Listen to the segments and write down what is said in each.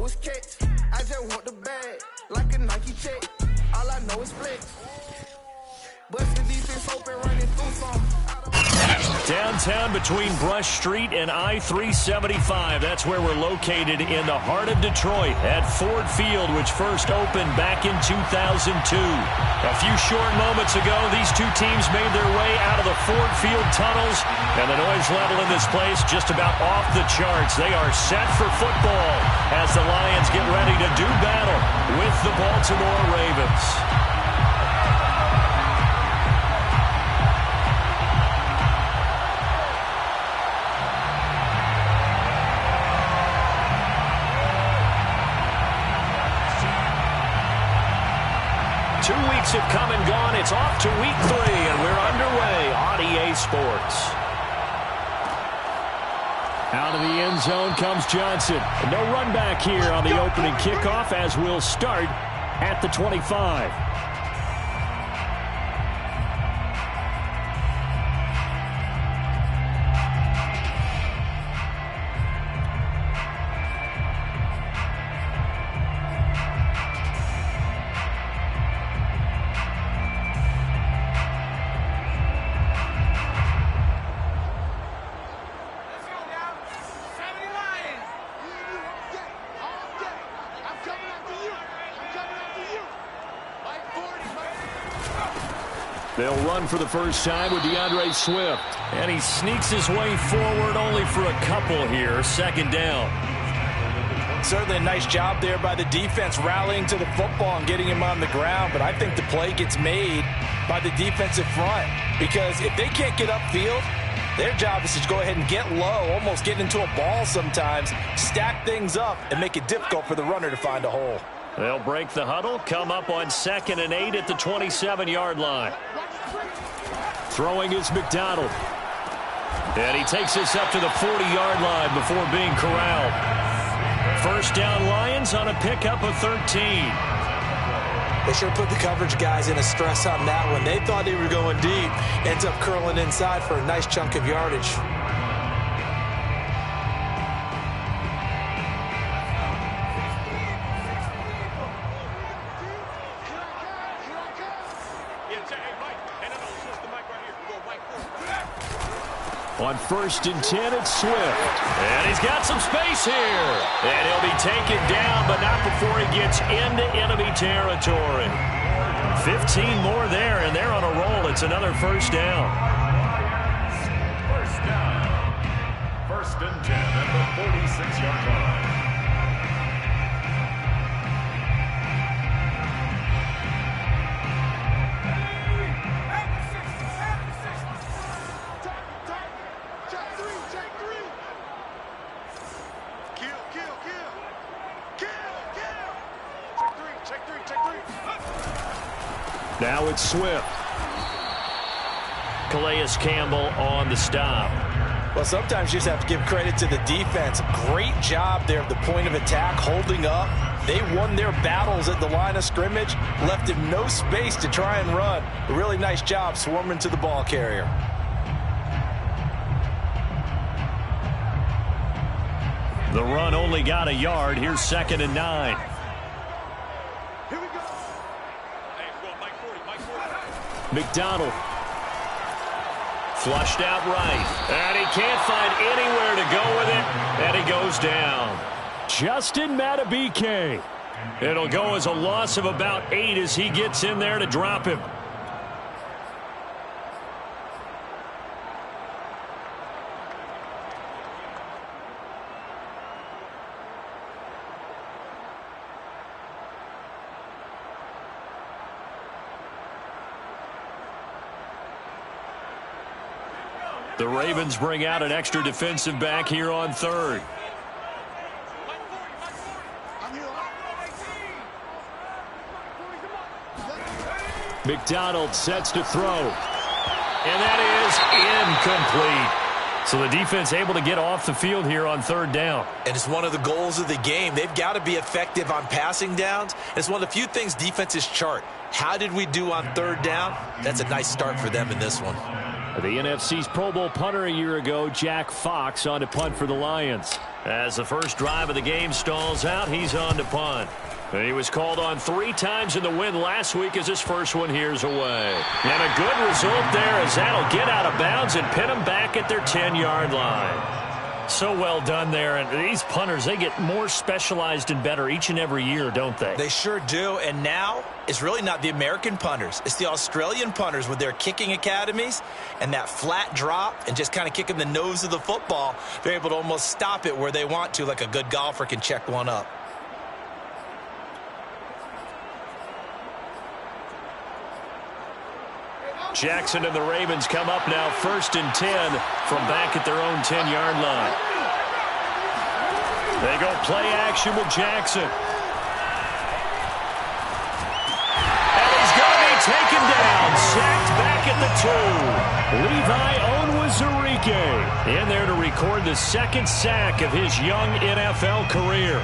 know is catch. I just want the bag, like a Nike check. All I know is flex. Bust the defense open, running through some. Downtown between Brush Street and I-375. That's where we're located in the heart of Detroit at Ford Field, which first opened back in 2002. A few short moments ago, these two teams made their way out of the Ford Field tunnels, and the noise level in this place just about off the charts. They are set for football as the Lions get ready to do battle with the Baltimore Ravens. 2 weeks have come and gone. It's off to week 3, and we're underway on EA Sports. Out of the end zone comes Johnson. No run back here on the opening kickoff as we'll start at the 25. They'll run for the first time with DeAndre Swift. And he sneaks his way forward only for a couple here. Second down. Certainly a nice job there by the defense rallying to the football and getting him on the ground. But I think the play gets made by the defensive front. Because if they can't get upfield, their job is to go ahead and get low, almost get into a ball sometimes, stack things up, and make it difficult for the runner to find a hole. They'll break the huddle, come up on 2nd and 8 at the 27-yard line. Throwing is McDonald. And he takes this up to the 40-yard line before being corralled. First down Lions on a pickup of 13. They sure put the coverage guys in a stress on that one. They thought they were going deep. Ends up curling inside for a nice chunk of yardage. On 1st and 10, it's Swift. And he's got some space here. And he'll be taken down, but not before he gets into enemy territory. 15 more there, and they're on a roll. It's another first down. First down. 1st and 10 at the 46-yard line. Now it's Swift. Calais Campbell on the stop. Well, sometimes you just have to give credit to the defense. Great job there at the point of attack, holding up. They won their battles at the line of scrimmage, left him no space to try and run. A really nice job swarming to the ball carrier. The run only got a yard. Here's 2nd and 9. McDonald. Flushed out right. And he can't find anywhere to go with it. And he goes down. Justin Matabike. It'll go as a loss of about 8 as he gets in there to drop him. The Ravens bring out an extra defensive back here on 3rd. McDonald sets to throw. And that is incomplete. So the defense able to get off the field here on 3rd down. And it's one of the goals of the game. They've got to be effective on passing downs. It's one of the few things defenses chart. How did we do on 3rd down? That's a nice start for them in this one. The NFC's Pro Bowl punter a year ago, Jack Fox, on to punt for the Lions. As the first drive of the game stalls out, he's on to punt. He was called on 3 times in the win last week as his first one here's away. And a good result there as that'll get out of bounds and pin them back at their 10-yard line. So well done there. And these punters, they get more specialized and better each and every year, don't they? They sure do. And now it's really not the American punters. It's the Australian punters with their kicking academies and that flat drop and just kind of kicking the nose of the football. They're able to almost stop it where they want to, like a good golfer can check one up. Jackson and the Ravens come up now 1st and 10 from back at their own 10-yard line. They go play action with Jackson. And he's going to be taken down. Sacked back at the 2. Levi Onwuzurike in there to record the 2nd sack of his young NFL career.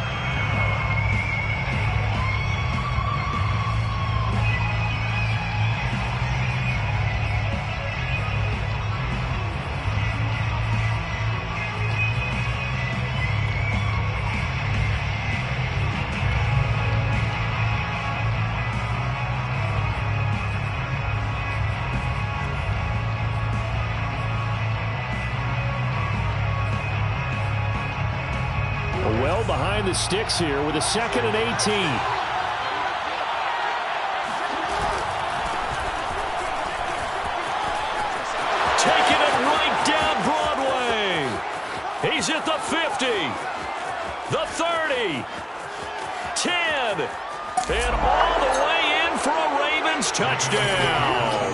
Well behind the sticks here with a 2nd and 18. Taking it right down Broadway. He's at the 50, the 30, 10, and all the way in for a Ravens touchdown.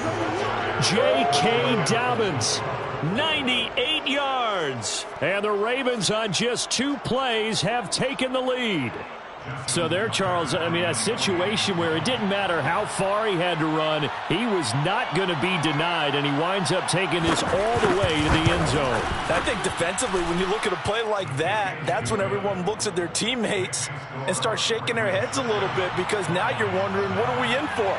J.K. Dobbins, 98 yards. And the Ravens on just 2 plays have taken the lead. So there, Charles, I mean, a situation where it didn't matter how far he had to run, he was not going to be denied, and he winds up taking this all the way to the end zone. I think defensively, when you look at a play like that, that's when everyone looks at their teammates and starts shaking their heads a little bit, because now you're wondering, what are we in for?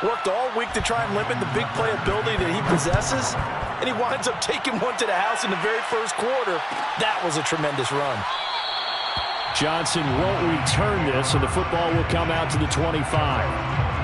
Worked all week to try and limit the big play ability that he possesses, and he winds up taking one to the house in the very first quarter. That was a tremendous run. Johnson won't return this, and the football will come out to the 25.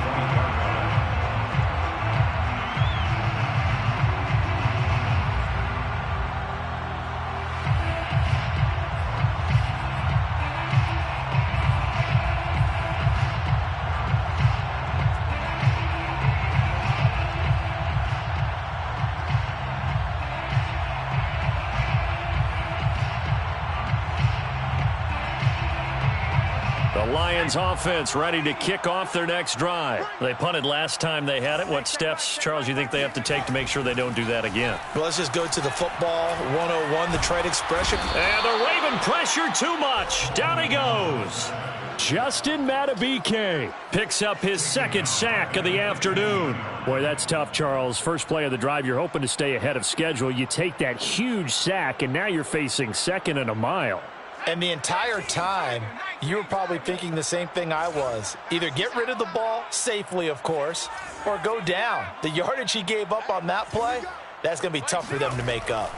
The Lions offense ready to kick off their next drive. They punted last time they had it. What steps, Charles, you think they have to take to make sure they don't do that again? Well, let's just go to the football 101, the trade expression. And the Raven pressure too much. Down he goes. Justin Madubuike picks up his 2nd sack of the afternoon. Boy, that's tough, Charles. First play of the drive, you're hoping to stay ahead of schedule. You take that huge sack, and now you're facing 2nd and a mile. And the entire time, you were probably thinking the same thing I was. Either get rid of the ball, safely of course, or go down. The yardage he gave up on that play, that's going to be tough for them to make up.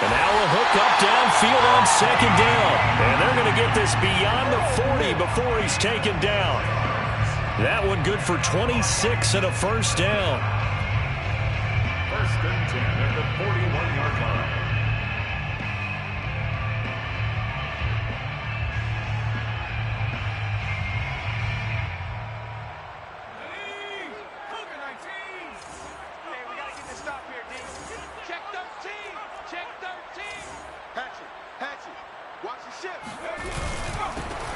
And now a hook up downfield on 2nd down. And they're going to get this beyond the 40 before he's taken down. That one good for 26 and a first down. 1st and 10 at the 41-yard line.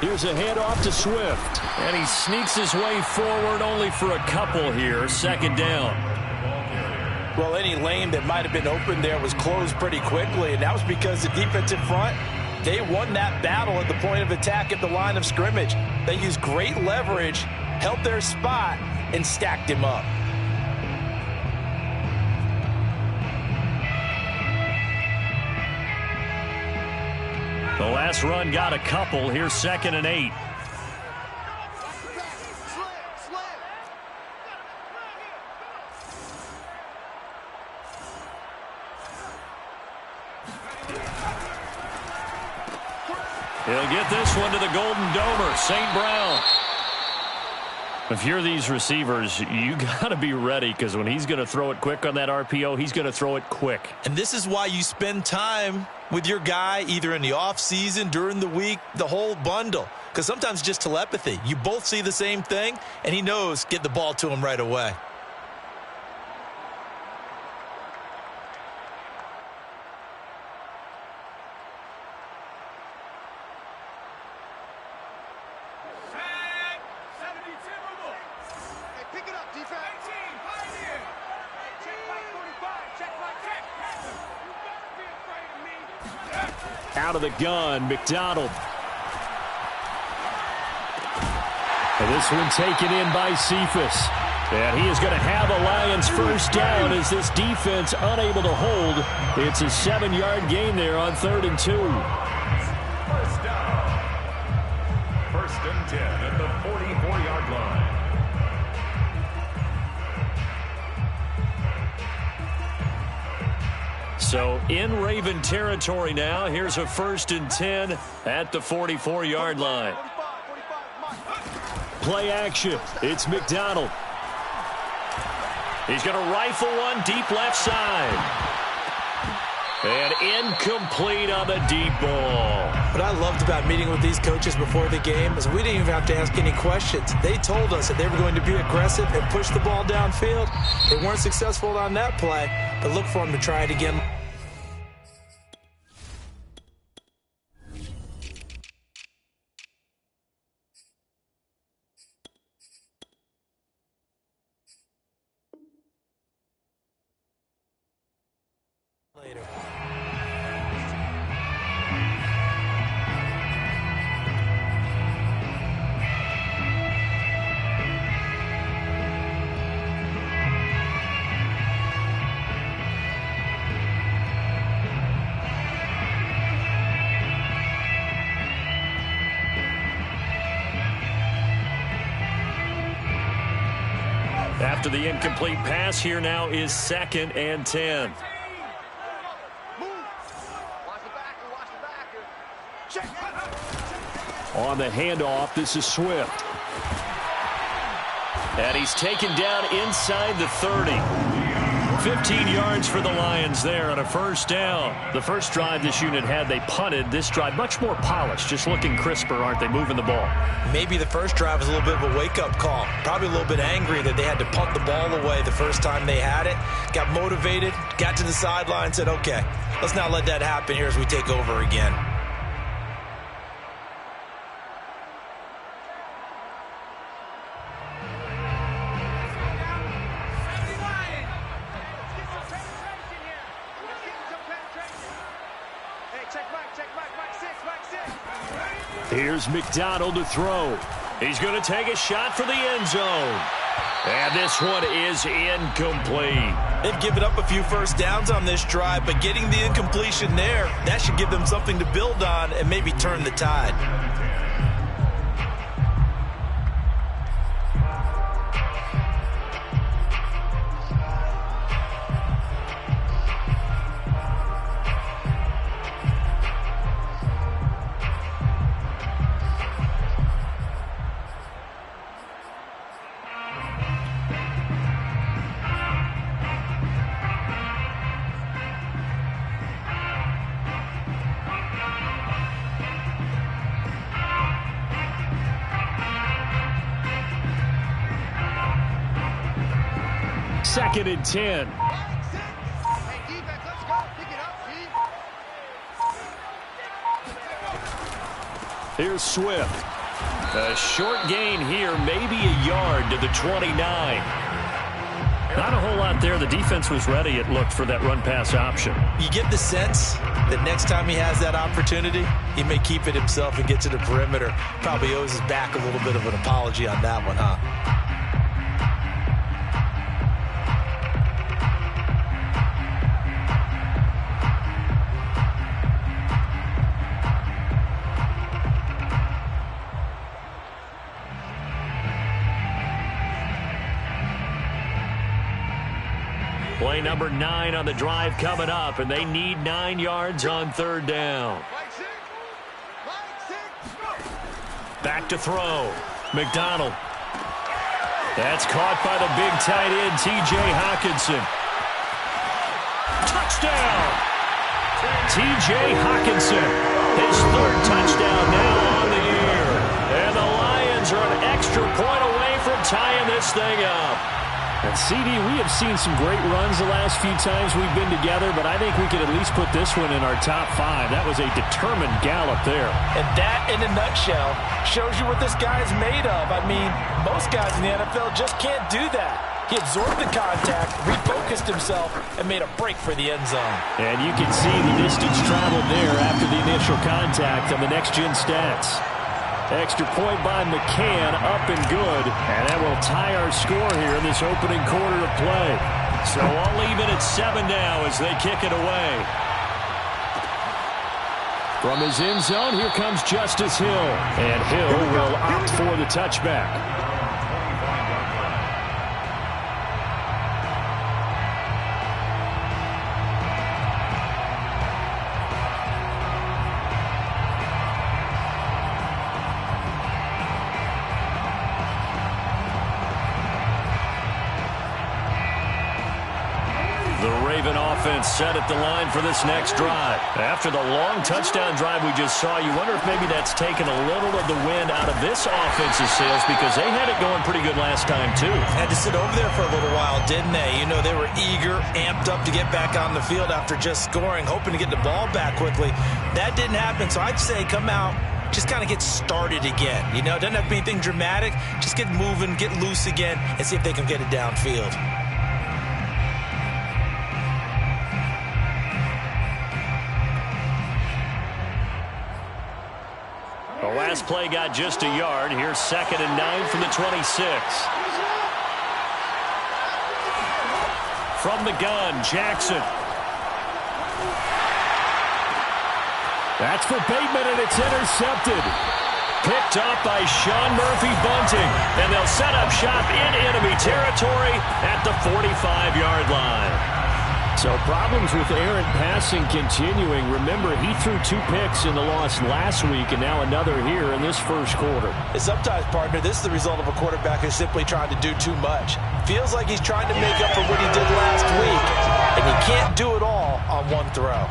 Here's a handoff to Swift. And he sneaks his way forward only for a couple here. 2nd down. Well, any lane that might have been open there was closed pretty quickly, and that was because the defensive front, they won that battle at the point of attack at the line of scrimmage. They used great leverage, held their spot, and stacked him up. The last run got a couple. Here's 2nd and 8. He'll get this one to the Golden Domer, St. Brown. If you're these receivers, you got to be ready, because when he's going to throw it quick on that RPO, he's going to throw it quick. And this is why you spend time with your guy either in the offseason, during the week, the whole bundle. Because sometimes just telepathy. You both see the same thing, and he knows get the ball to him right away. Out of the gun, McDonald. And this one taken in by Cephas. And he is going to have a Lions first down as this defense unable to hold. It's a 7-yard gain there on 3rd and 2. First down. 1st and 10 at the 44-yard line. So in Raven territory now. Here's a 1st and 10 at the 44-yard line. Play action. It's McDonald. He's going to rifle one deep left side. And incomplete on the deep ball. What I loved about meeting with these coaches before the game is we didn't even have to ask any questions. They told us that they were going to be aggressive and push the ball downfield. They weren't successful on that play, but look for them to try it again. Later. After the incomplete pass, here now is 2nd and 10. On the handoff, this is Swift. And he's taken down inside the 30. 15 yards for the Lions there on a first down. The first drive this unit had, they punted. This drive, much more polished, just looking crisper, aren't they, moving the ball? Maybe the first drive was a little bit of a wake-up call. Probably a little bit angry that they had to punt the ball away the first time they had it. Got motivated, got to the sideline, said, okay, let's not let that happen here as we take over again. Here's McDonald to throw. He's going to take a shot for the end zone. And this one is incomplete. They've given up a few first downs on this drive, but getting the incompletion there, that should give them something to build on and maybe turn the tide. Second and 10. Here's Swift. A short gain here, maybe a yard to the 29. Not a whole lot there. The defense was ready, it looked, for that run-pass option. You get the sense that next time he has that opportunity, he may keep it himself and get to the perimeter. Probably owes his back a little bit of an apology on that one, huh? Play number 9 on the drive coming up, and they need 9 yards on third down. Back to throw. McDonald. That's caught by the big tight end, T.J. Hockenson. Touchdown! T.J. Hockenson, his third touchdown now on the year. And the Lions are an extra point away from tying this thing up. And CD, we have seen some great runs the last few times we've been together, but I think we could at least put this one in our top 5. That was a determined gallop there. And that, in a nutshell, shows you what this guy's made of. I mean, most guys in the NFL just can't do that. He absorbed the contact, refocused himself, and made a break for the end zone. And you can see the distance traveled there after the initial contact on the next-gen stats. Extra point by McCann, up and good. And that will tie our score here in this opening quarter of play. So I'll leave it at 7 now as they kick it away. From his end zone, here comes Justice Hill. And Hill will opt for the touchback. Offense set at the line for this next drive. After the long touchdown drive we just saw, you wonder if maybe that's taken a little of the wind out of this offense's sails, because they had it going pretty good last time too. Had to sit over there for a little while, didn't they? You know, they were eager, amped up to get back on the field after just scoring, hoping to get the ball back quickly. That didn't happen, so I'd say come out, just kind of get started again. You know, it doesn't have to be anything dramatic. Just get moving, get loose again, and see if they can get it downfield. The last play got just a yard. Here's 2nd and 9 from the 26. From the gun, Jackson. That's for Bateman, and it's intercepted. Picked up by Sean Murphy-Bunting. And they'll set up shop in enemy territory at the 45-yard line. So problems with errant passing continuing. Remember, he threw 2 picks in the loss last week, and now another here in this first quarter. And sometimes, partner, this is the result of a quarterback who's simply trying to do too much. Feels like he's trying to make up for what he did last week, and he can't do it all on one throw.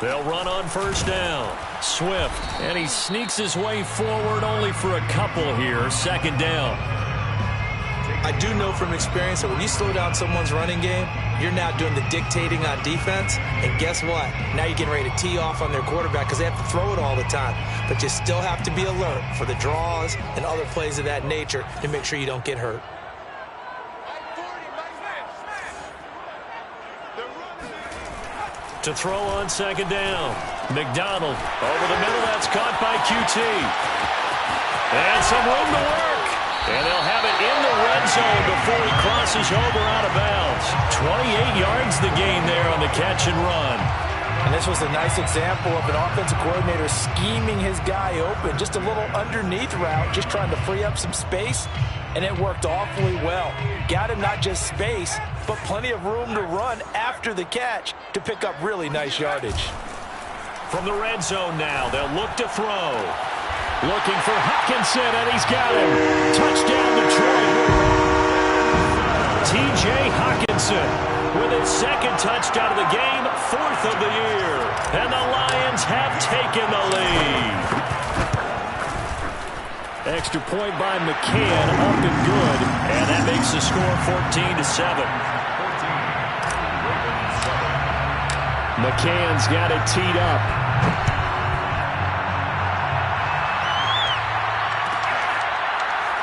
They'll run on first down. Swift, and he sneaks his way forward only for a couple here. 2nd down. I do know from experience that when you slow down someone's running game, you're now doing the dictating on defense. And guess what? Now you're getting ready to tee off on their quarterback because they have to throw it all the time. But you still have to be alert for the draws and other plays of that nature to make sure you don't get hurt. To throw on 2nd down. McDonald over the middle. That's caught by QT. And some room to work. And they'll have it in the red zone before he crosses over out of bounds. 28 yards the gain there on the catch and run. And this was a nice example of an offensive coordinator scheming his guy open. Just a little underneath route, just trying to free up some space. And it worked awfully well. Got him not just space, but plenty of room to run after the catch to pick up really nice yardage. From the red zone now, they'll look to throw. Looking for Hockenson, and he's got him. Touchdown, Detroit. T.J. Hockenson with his 2nd touchdown of the game, 4th of the year. And the Lions have taken the lead. Extra point by McCann, up and good. And that makes the score 14-7. McCann's got it teed up.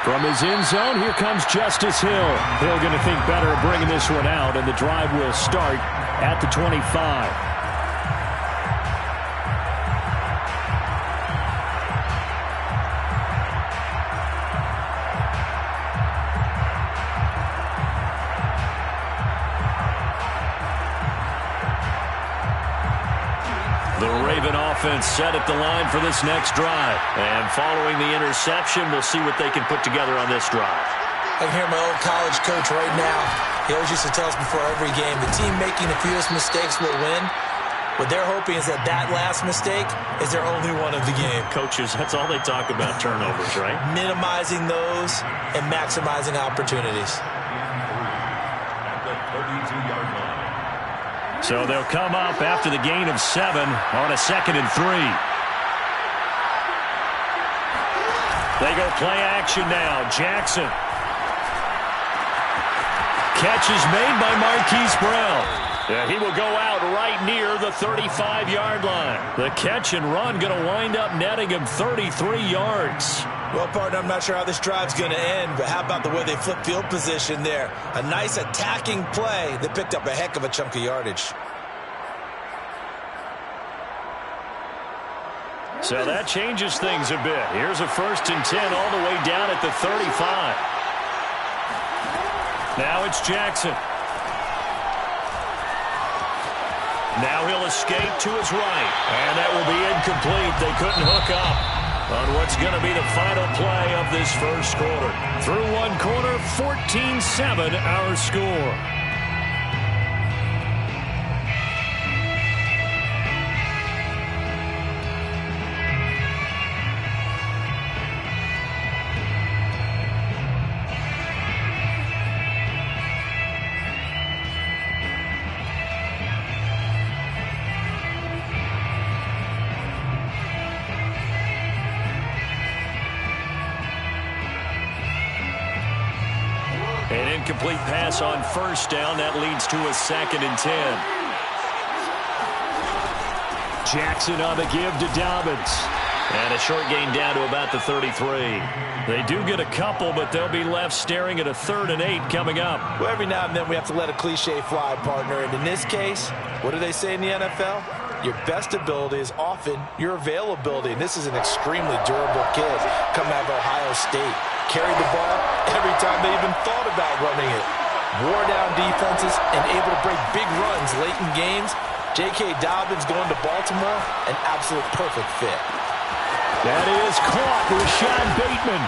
From his end zone, here comes Justice Hill. Hill going to think better of bringing this one out, and the drive will start at the 25. offense set at the line for this next drive. And following the interception, we'll see what they can put together on this drive. I can hear my old college coach right now. He always used to tell us before every game, the team making the fewest mistakes will win. What they're hoping is that last mistake is their only one of the game. Coaches, that's all they talk about, turnovers, right? Minimizing those and maximizing opportunities. At the 32-yard line. So they'll come up after the gain of 7 on a 2nd and 3. They go play action now. Jackson. Catch is made by Marquise Brown. Yeah, he will go out right near the 35-yard line. The catch and run going to wind up netting him 33 yards. Well, partner, I'm not sure how this drive's going to end, but how about the way they flip field position there? A nice attacking play that picked up a heck of a chunk of yardage. So that changes things a bit. Here's a 1st and 10 all the way down at the 35. Now it's Jackson. Now he'll escape to his right. And that will be incomplete. They couldn't hook up on what's going to be the final play of this first quarter. Through one quarter, 14-7 our score. An incomplete pass on 1st down. That leads to a 2nd and 10. Jackson on the give to Dobbins. And a short gain down to about the 33. They do get a couple, but they'll be left staring at a 3rd and 8 coming up. Well, every now and then we have to let a cliche fly, partner. And in this case, what do they say in the NFL? Your best ability is often your availability. And this is an extremely durable kid coming out of Ohio State. Carried the ball every time they even thought about running it. Wore down defenses and able to break big runs late in games. J.K. Dobbins going to Baltimore, an absolute perfect fit. That is caught. Rashad Bateman.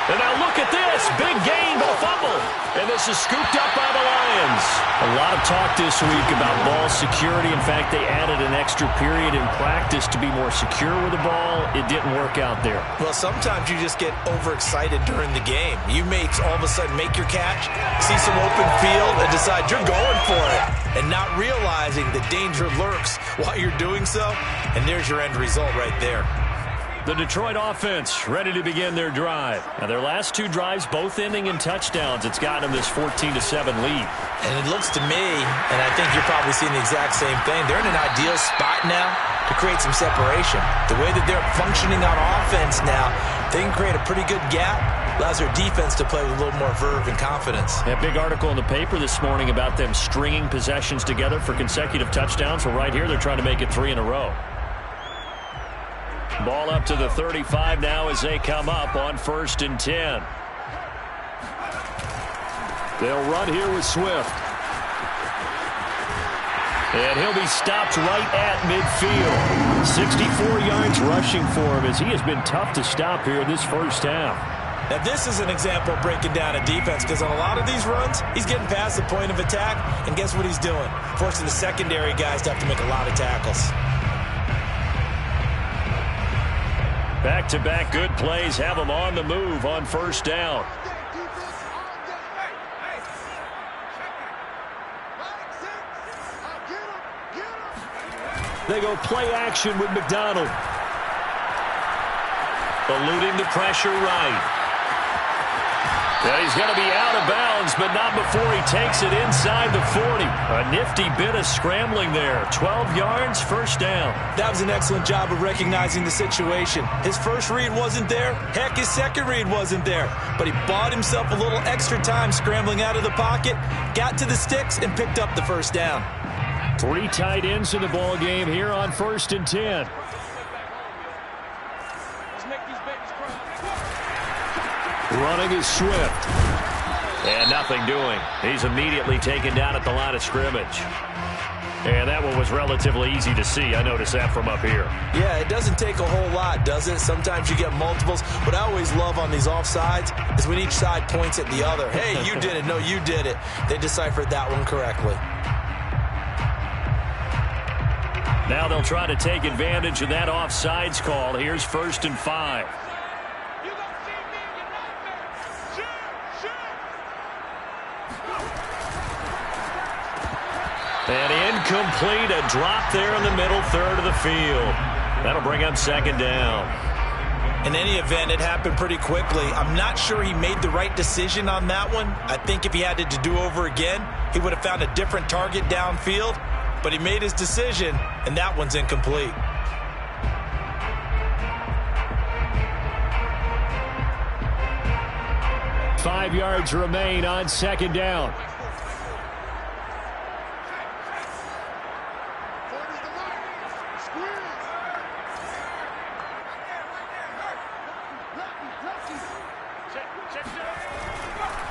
And now look at this. Big gain, but a fumble. And this is scooped up by the Lions. A lot of talk this week about ball security. In fact, they added an extra period in practice to be more secure with the ball. It didn't work out there. Well, sometimes you just get overexcited during the game. You may all of a sudden make your catch, see some open field, and decide you're going for it. And not realizing the danger lurks while you're doing so. And there's your end result right there. The Detroit offense ready to begin their drive. Now, their last 2 drives both ending in touchdowns. It's gotten them this 14-7 lead. And it looks to me, and I think you're probably seeing the exact same thing, they're in an ideal spot now to create some separation. The way that they're functioning on offense now, they can create a pretty good gap. Allows their defense to play with a little more verve and confidence. A big article in the paper this morning about them stringing possessions together for consecutive touchdowns. Well, right here, they're trying to make it 3 in a row. Ball up to the 35 now as they come up on 1st and 10. They'll run here with Swift. And he'll be stopped right at midfield. 64 yards rushing for him as he has been tough to stop here in this first half. Now, this is an example of breaking down a defense because on a lot of these runs, he's getting past the point of attack, and guess what he's doing? Forcing the secondary guys to have to make a lot of tackles. Back-to-back good plays have them on the move on 1st down. They go play action with McDonald. Eluding the pressure right. And he's going to be out of bounds, but not before he takes it inside the 40. A nifty bit of scrambling there. 12 yards, 1st down. That was an excellent job of recognizing the situation. His first read wasn't there. Heck, his second read wasn't there. But he bought himself a little extra time scrambling out of the pocket, got to the sticks, and picked up the 1st down. 3 tight ends in the ball game here on 1st and 10. Running is Swift. And nothing doing. He's immediately taken down at the line of scrimmage. And that one was relatively easy to see. I noticed that from up here. Yeah, it doesn't take a whole lot, does it? Sometimes you get multiples. What I always love on these offsides is when each side points at the other. Hey, you did it. No, you did it. They deciphered that one correctly. Now they'll try to take advantage of that offsides call. Here's 1st and 5. And incomplete, a drop there in the middle third of the field. That'll bring up 2nd down. In any event, it happened pretty quickly. I'm not sure he made the right decision on that one. I think if he had it to do over again, he would have found a different target downfield. But he made his decision, and that one's incomplete. Five yards remain on 2nd down.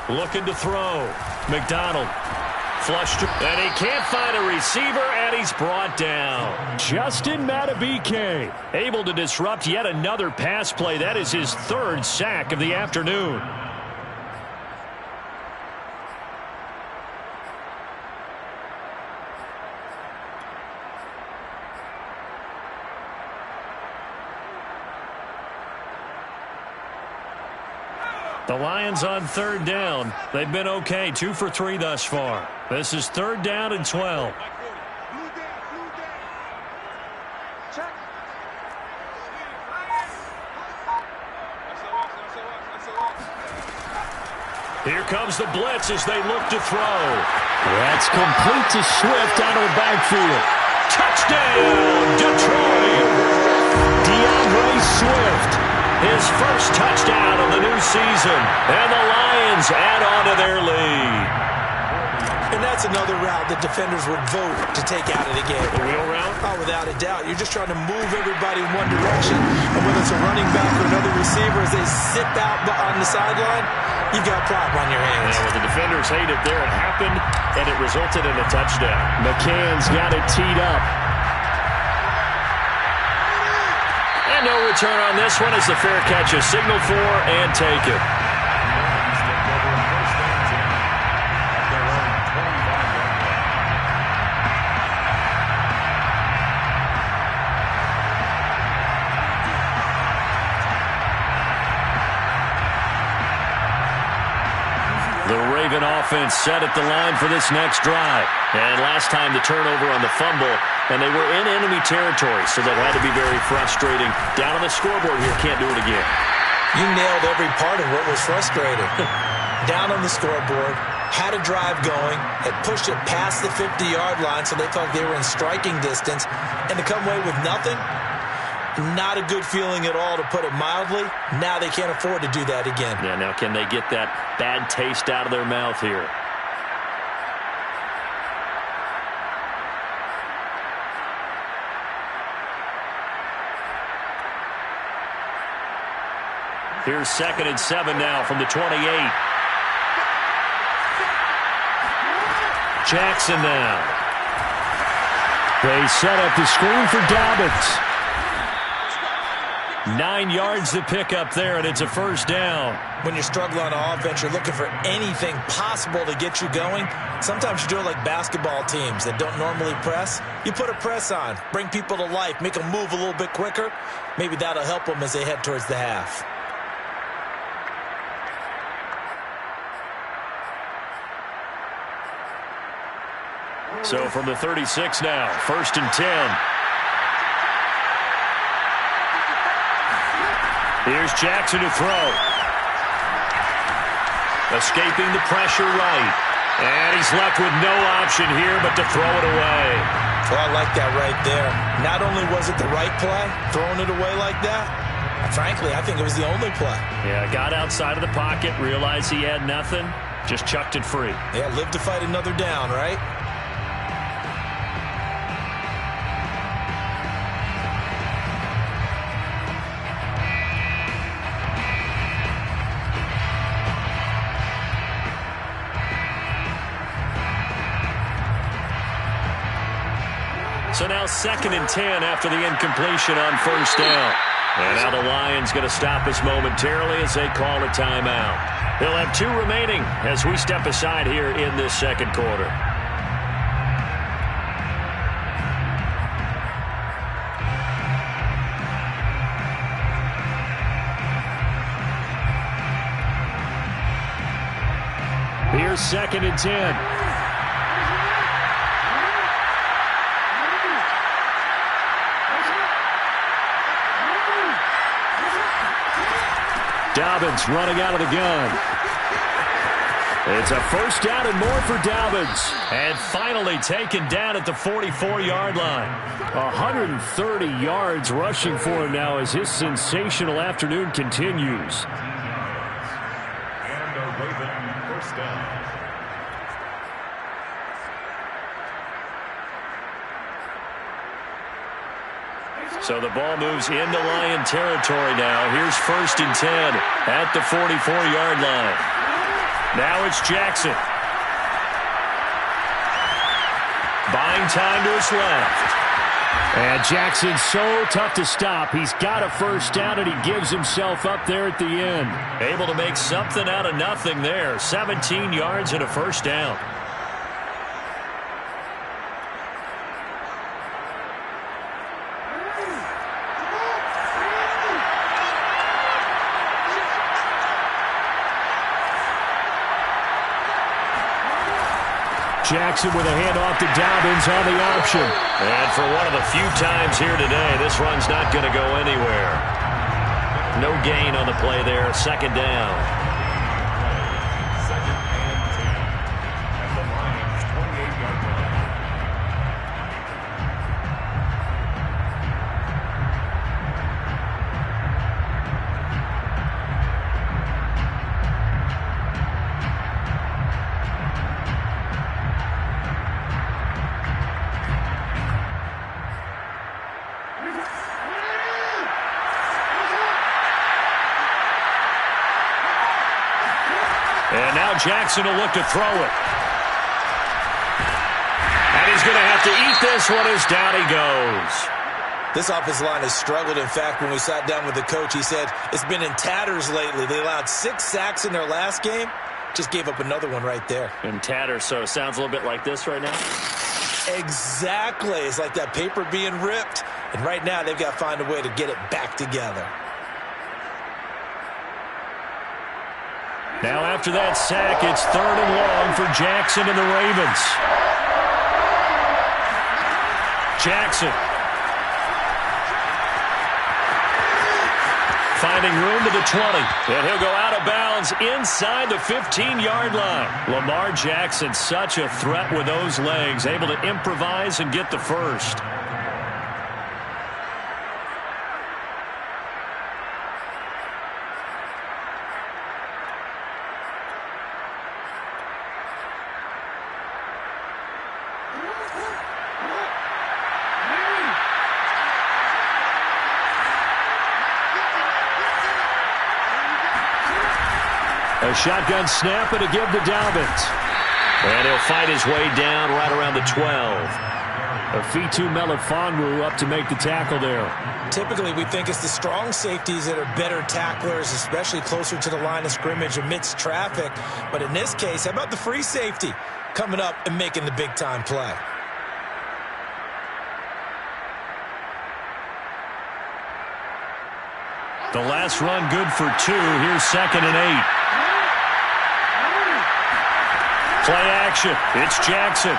Looking to throw. McDonald. Flushed, and he can't find a receiver, and he's brought down. Justin Madubuike able to disrupt yet another pass play. That is his 3rd sack of the afternoon. The Lions on 3rd down. They've been okay, 2 for 3 thus far. This is 3rd down and 12. Here comes the blitz as they look to throw. That's complete to Swift out of the backfield. Touchdown, Detroit! DeAndre Swift. His first touchdown of the new season. And the Lions add on to their lead. And that's another route that defenders would vote to take out of the game. The wheel route? Oh, without a doubt. You're just trying to move everybody in one direction. And whether it's a running back or another receiver, as they sit out on the sideline, you've got a problem on your hands. Yeah, well, the defenders hate it there. It happened, and it resulted in a touchdown. McCann's got it teed up. And no return on this one as the fair catch is signaled for and taken. The offense set at the line for this next drive. And last time the turnover on the fumble, and they were in enemy territory, so that had to be very frustrating. Down on the scoreboard here, can't do it again. You nailed every part of what was frustrating. Down on the scoreboard, had a drive going, had pushed it past the 50-yard line, so they thought they were in striking distance, and to come away with nothing, not a good feeling at all, to put it mildly. Now they can't afford to do that again. Yeah, now can they get that bad taste out of their mouth here? Here's 2nd and 7 now from the 28. Jackson now. They set up the screen for Dobbins. 9 yards to pick up there, and it's a 1st down. When you're struggling on offense, you're looking for anything possible to get you going. Sometimes you do it like basketball teams that don't normally press. You put a press on, bring people to life, make them move a little bit quicker. Maybe that'll help them as they head towards the half. So from the 36 now, 1st and 10. Here's Jackson to throw. Escaping the pressure right. And he's left with no option here but to throw it away. Well, I like that right there. Not only was it the right play, throwing it away like that, frankly, I think it was the only play. Yeah, got outside of the pocket, realized he had nothing, just chucked it free. Yeah, live to fight another down, right? So now 2nd and 10 after the incompletion on first down. And now the Lions going to stop us momentarily as they call a timeout. They'll have 2 remaining as we step aside here in this second quarter. Here's 2nd and 10. Dobbins running out of the gun. It's a first down and more for Dobbins. And finally taken down at the 44-yard line. 130 yards rushing for him now as his sensational afternoon continues. And a Raven first down. So the ball moves into Lion territory now. Here's 1st and 10 at the 44-yard line. Now it's Jackson. Buying time to his left. And Jackson's so tough to stop. He's got a first down, and he gives himself up there at the end. Able to make something out of nothing there. 17 yards and a first down. Jackson with a handoff to Dobbins on the option. And for one of the few times here today, this run's not going to go anywhere. No gain on the play there. 2nd down. 2nd and 10 at the Lions' 28-yard line. And now Jackson will look to throw it. And he's going to have to eat this one as down he goes. This offensive line has struggled. In fact, when we sat down with the coach, he said it's been in tatters lately. They allowed 6 sacks in their last game. Just gave up another one right there. In tatters, so it sounds a little bit like this right now. Exactly. It's like that paper being ripped. And right now, they've got to find a way to get it back together. Now after that sack, it's 3rd and long for Jackson and the Ravens. Jackson. Finding room to the 20. And he'll go out of bounds inside the 15-yard line. Lamar Jackson, such a threat with those legs, able to improvise and get the first. A shotgun snap and a give to Dobbins. And he'll fight his way down right around the 12. Afitu Melifonwu up to make the tackle there. Typically, we think it's the strong safeties that are better tacklers, especially closer to the line of scrimmage amidst traffic. But in this case, how about the free safety coming up and making the big-time play? The last run good for 2. Here's 2nd and 8. Play action. It's Jackson.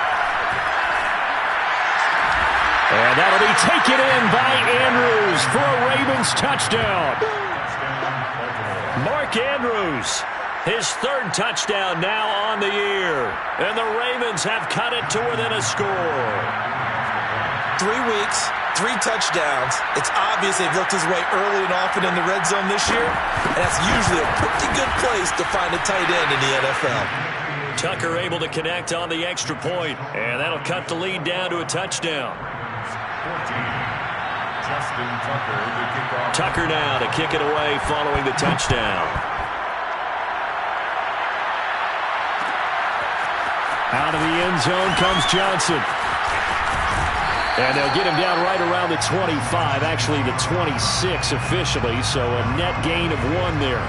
And that'll be taken in by Andrews for a Ravens touchdown. Mark Andrews, his 3rd touchdown now on the year. And the Ravens have cut it to within a score. 3 weeks, 3 touchdowns. It's obvious they've looked his way early and often in the red zone this year. And that's usually a pretty good place to find a tight end in the NFL. Tucker able to connect on the extra point, and that'll cut the lead down to a touchdown. 14. Justin Tucker to kick off. Tucker now to kick it away following the touchdown. Out of the end zone comes Johnson. And they'll get him down right around the 25, actually the 26 officially, so a net gain of 1 there.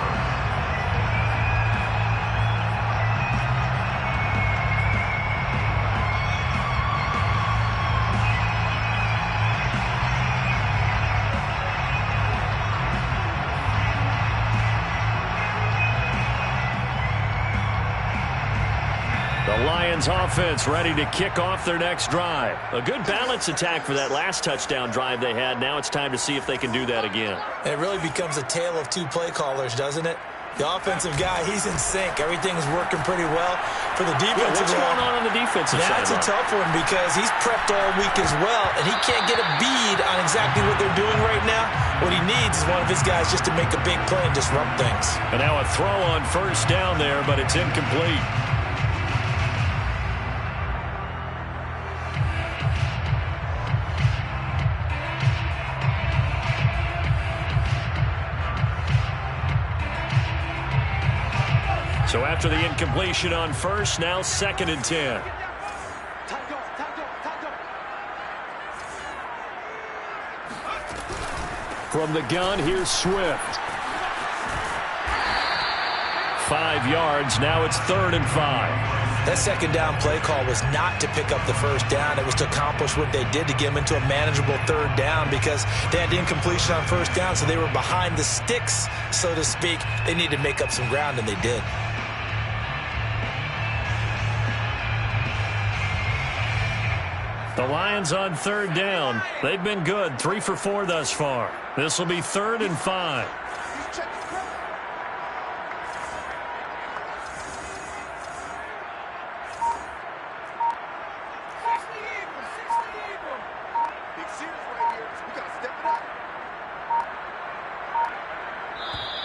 The Lions offense ready to kick off their next drive. A good balance attack for that last touchdown drive they had. Now it's time to see if they can do that again. And it really becomes a tale of two play callers, doesn't it? The offensive guy, he's in sync. Everything's working pretty well. For the defensive what's going on the defensive side? That's a tough one because he's prepped all week as well, and he can't get a bead on exactly what they're doing right now. What he needs is one of his guys just to make a big play and disrupt things. And now a throw on first down there, but it's incomplete. So after the incompletion on first, now 2nd and 10. From the gun, here's Swift. 5 yards, now it's 3rd and 5. That second down play call was not to pick up the first down. It was to accomplish what they did to get them into a manageable 3rd down because they had the incompletion on first down, so they were behind the sticks, so to speak. They needed to make up some ground, and they did. The Lions on 3rd down. They've been good, 3 for 4 thus far. This will be 3rd and 5.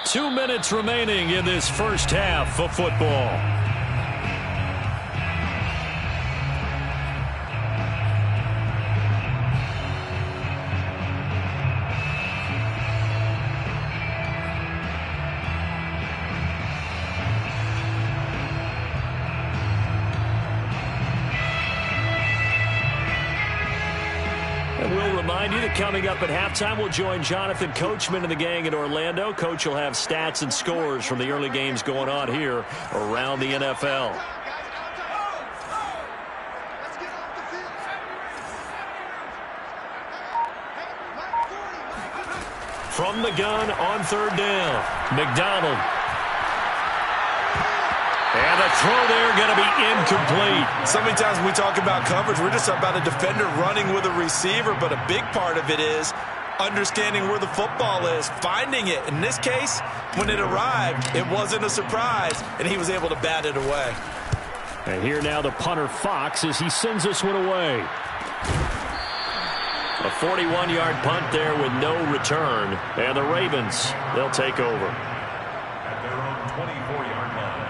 Two minutes remaining in this first half of football. Remind you that coming up at halftime, we'll join Jonathan Coachman and the gang in Orlando. Coach will have stats and scores from the early games going on here around the NFL. From the gun on 3rd down, McDonald. And the throw there going to be incomplete. So many times when we talk about coverage, we're just about a defender running with a receiver, but a big part of it is understanding where the football is, finding it. In this case, when it arrived, it wasn't a surprise, and he was able to bat it away. And here now the punter Fox as he sends this one away. A 41-yard punt there with no return. And the Ravens, they'll take over. At their own 24-yard line.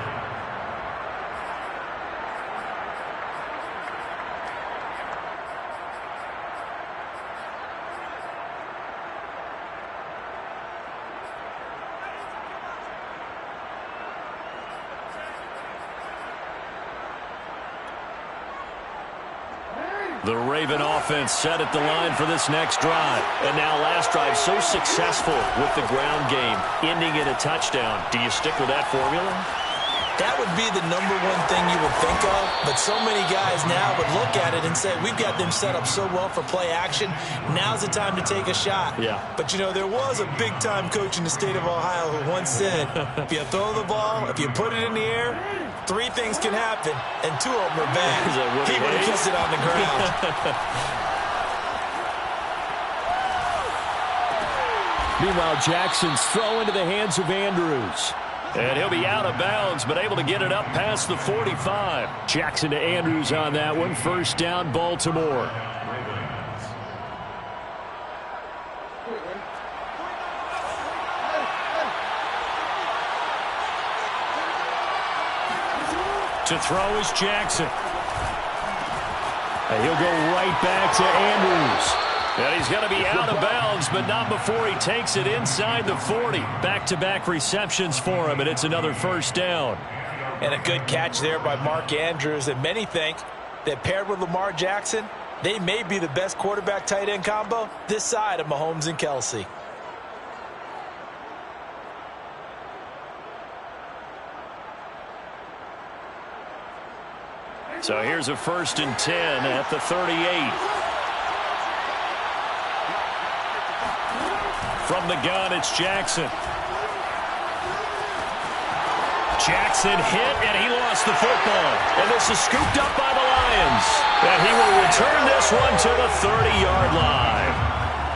The Raven offense set at the line for this next drive. And now last drive so successful with the ground game, ending in a touchdown. Do you stick with that formula? That would be the #1 thing you would think of, but so many guys now would look at it and say, we've got them set up so well for play action, now's the time to take a shot. Yeah. But, you know, there was a big-time coach in the state of Ohio who once said, if you throw the ball, if you put it in the air, 3 things can happen, and 2 of them are bad. He would have kissed it on the ground. Meanwhile, Jackson's throw into the hands of Andrews. And he'll be out of bounds, but able to get it up past the 45. Jackson to Andrews on that one. First down, Baltimore. To throw is Jackson. And he'll go right back to Andrews. And he's going to be out of bounds, but not before he takes it inside the 40. Back-to-back receptions for him, and it's another first down. And a good catch there by Mark Andrews. And many think that paired with Lamar Jackson, They may be the best quarterback-tight end combo this side of Mahomes and Kelsey. So here's a 1st and 10 at the 38. From the gun, it's Jackson. Jackson hit, and he lost the football. And this is scooped up by the Lions. And he will return this one to the 30-yard line.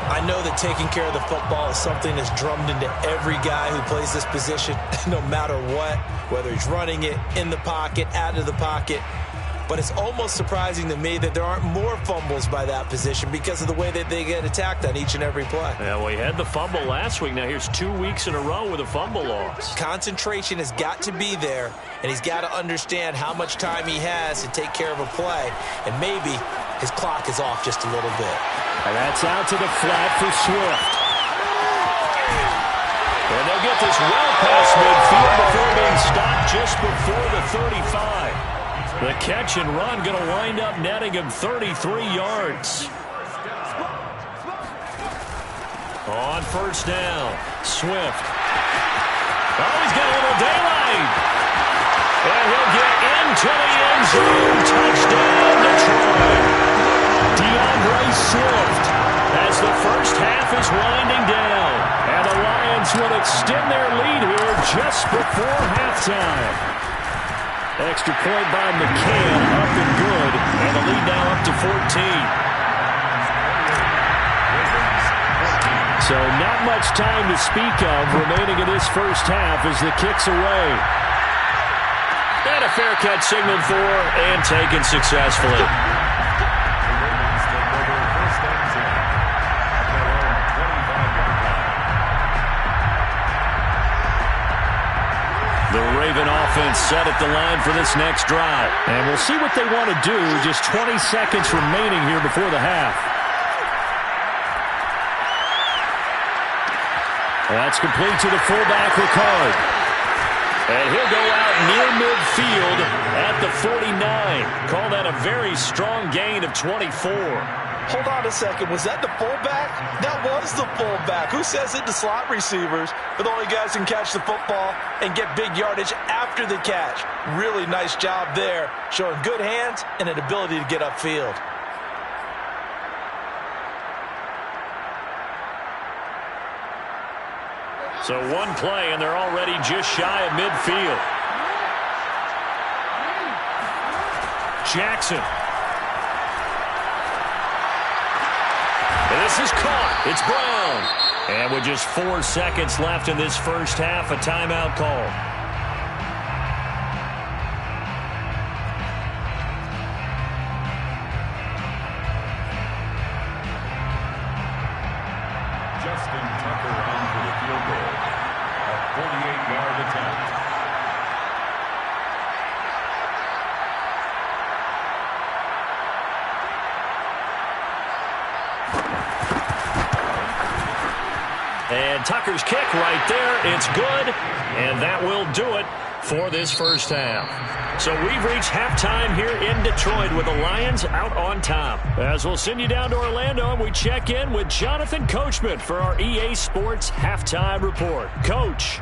I know that taking care of the football is something that's drummed into every guy who plays this position, no matter what, whether he's running it, in the pocket, out of the pocket. But it's almost surprising to me that there aren't more fumbles by that position because of the way that they get attacked on each and every play. Yeah, well, he had the fumble last week. Now here's 2 weeks in a row with a fumble loss. Concentration has got to be there, and he's got to understand how much time he has to take care of a play, and maybe his clock is off just a little bit. And that's out to the flat for Swift. And they'll get this well past midfield before being stopped just before the 35. The catch and run going to wind up netting him 33 yards. On 1st down, Swift. Oh, he's got a little daylight. And he'll get into the end zone. Touchdown, Detroit. DeAndre Swift as the first half is winding down. And the Lions will extend their lead here just before halftime. Extra point by McCann, up and good, and the lead now up to 14. So not much time to speak of remaining in this first half as the kick's away. And a fair catch signaled for and taken successfully. The Raven offense set at the line for this next drive. And we'll see what they want to do. Just 20 seconds remaining here before the half. That's complete to the fullback, Ricard. And he'll go out near midfield at the 49. Call that a very strong gain of 24. Hold on a second. Was that the fullback? That was the fullback. Who says it to slot receivers? But the only guys who can catch the football and get big yardage after the catch. Really nice job there, showing good hands and an ability to get upfield. So one play, and they're already just shy of midfield. Jackson. And this is caught. It's Brown. And with just 4 seconds left in this first half, a timeout call. Justin Tucker on for the field goal. A 48-yard attempt. And Tucker's kick right there. It's good. And that will do it for this first half. So we've reached halftime here in Detroit with the Lions out on top. As we'll send you down to Orlando and we check in with Jonathan Coachman for our EA Sports Halftime Report. Coach.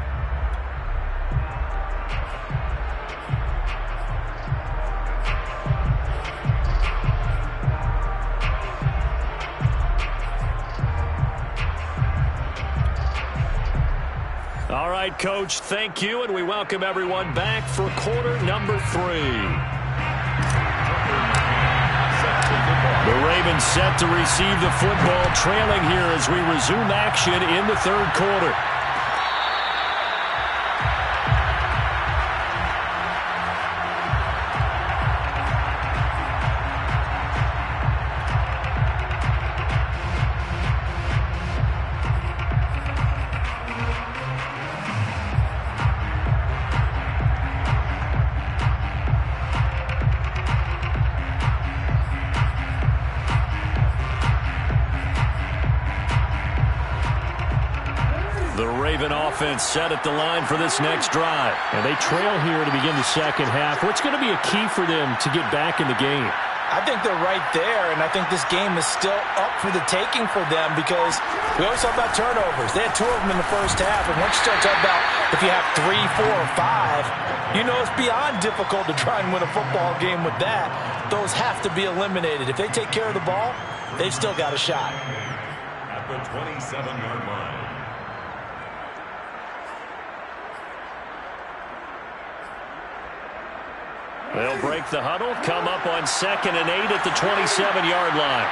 All right, Coach, thank you, and we welcome everyone back for quarter number 3. The Ravens set to receive the football, trailing here as we resume action in the third quarter. The Raven offense set at the line for this next drive. And they trail here to begin the second half. What's going to be a key for them to get back in the game? I think they're right there, and I think this game is still up for the taking for them because we always talk about turnovers. They had 2 of them in the first half, and once you start talking about if you have 3, 4, or 5, you know it's beyond difficult to try and win a football game with that. Those have to be eliminated. If they take care of the ball, they've still got a shot. At the 27-yard line. They'll break the huddle, come up on 2nd and 8 at the 27-yard line.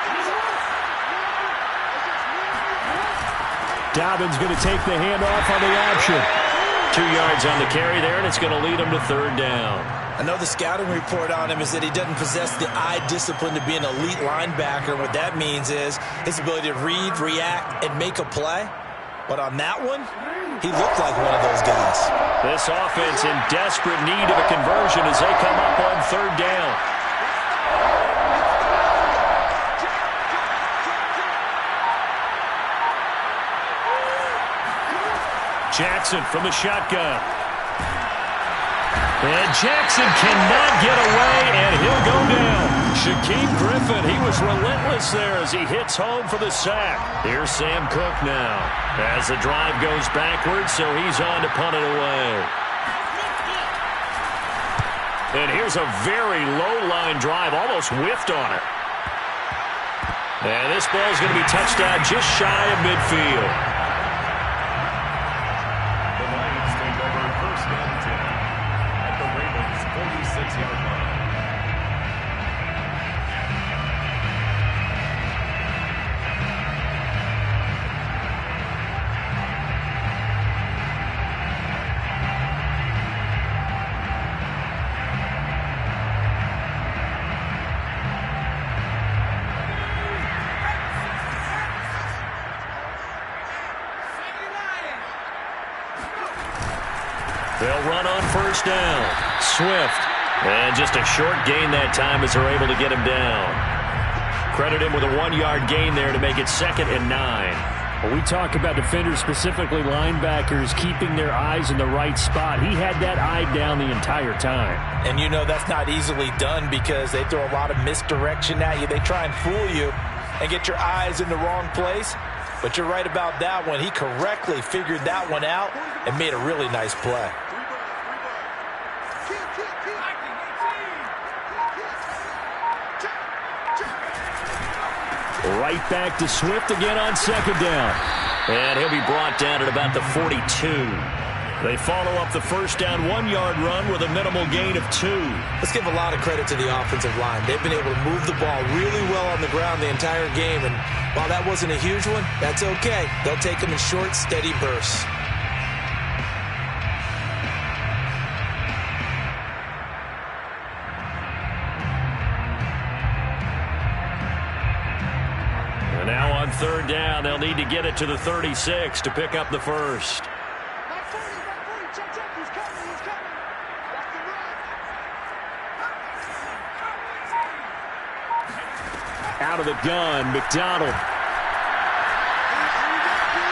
Dobbins going to take the handoff on the option. 2 yards on the carry there, and it's going to lead him to 3rd down. I know the scouting report on him is that he doesn't possess the eye discipline to be an elite linebacker. What that means is his ability to read, react, and make a play. But on that one, he looked like one of those guys. This offense in desperate need of a conversion as they come up on 3rd down. Jackson from the shotgun. And Jackson cannot get away, and he'll go down. Shaquem Griffin, he was relentless there as he hits home for the sack. Here's Sam Cook now as the drive goes backwards, so he's on to punt it away. And here's a very low-line drive, almost whiffed on it. And this ball's going to be touched down just shy of midfield. The Lions take over 1st and 10 at the Ravens' 46-yard line. They'll run on 1st down. Swift. And just a short gain that time as they're able to get him down. Credit him with a 1-yard gain there to make it 2nd and 9. Well, we talk about defenders, specifically linebackers, keeping their eyes in the right spot. He had that eye down the entire time. And you know that's not easily done because they throw a lot of misdirection at you. They try and fool you and get your eyes in the wrong place. But you're right about that one. He correctly figured that one out and made a really nice play. Right back to Swift again on 2nd down. And he'll be brought down at about the 42. They follow up the 1st down 1-yard run with a minimal gain of 2. Let's give a lot of credit to the offensive line. They've been able to move the ball really well on the ground the entire game. And while that wasn't a huge one, that's okay. They'll take them in short, steady bursts. And now on 3rd down, they'll need to get it to the 36 to pick up the 1st. Out of the gun, McDonald.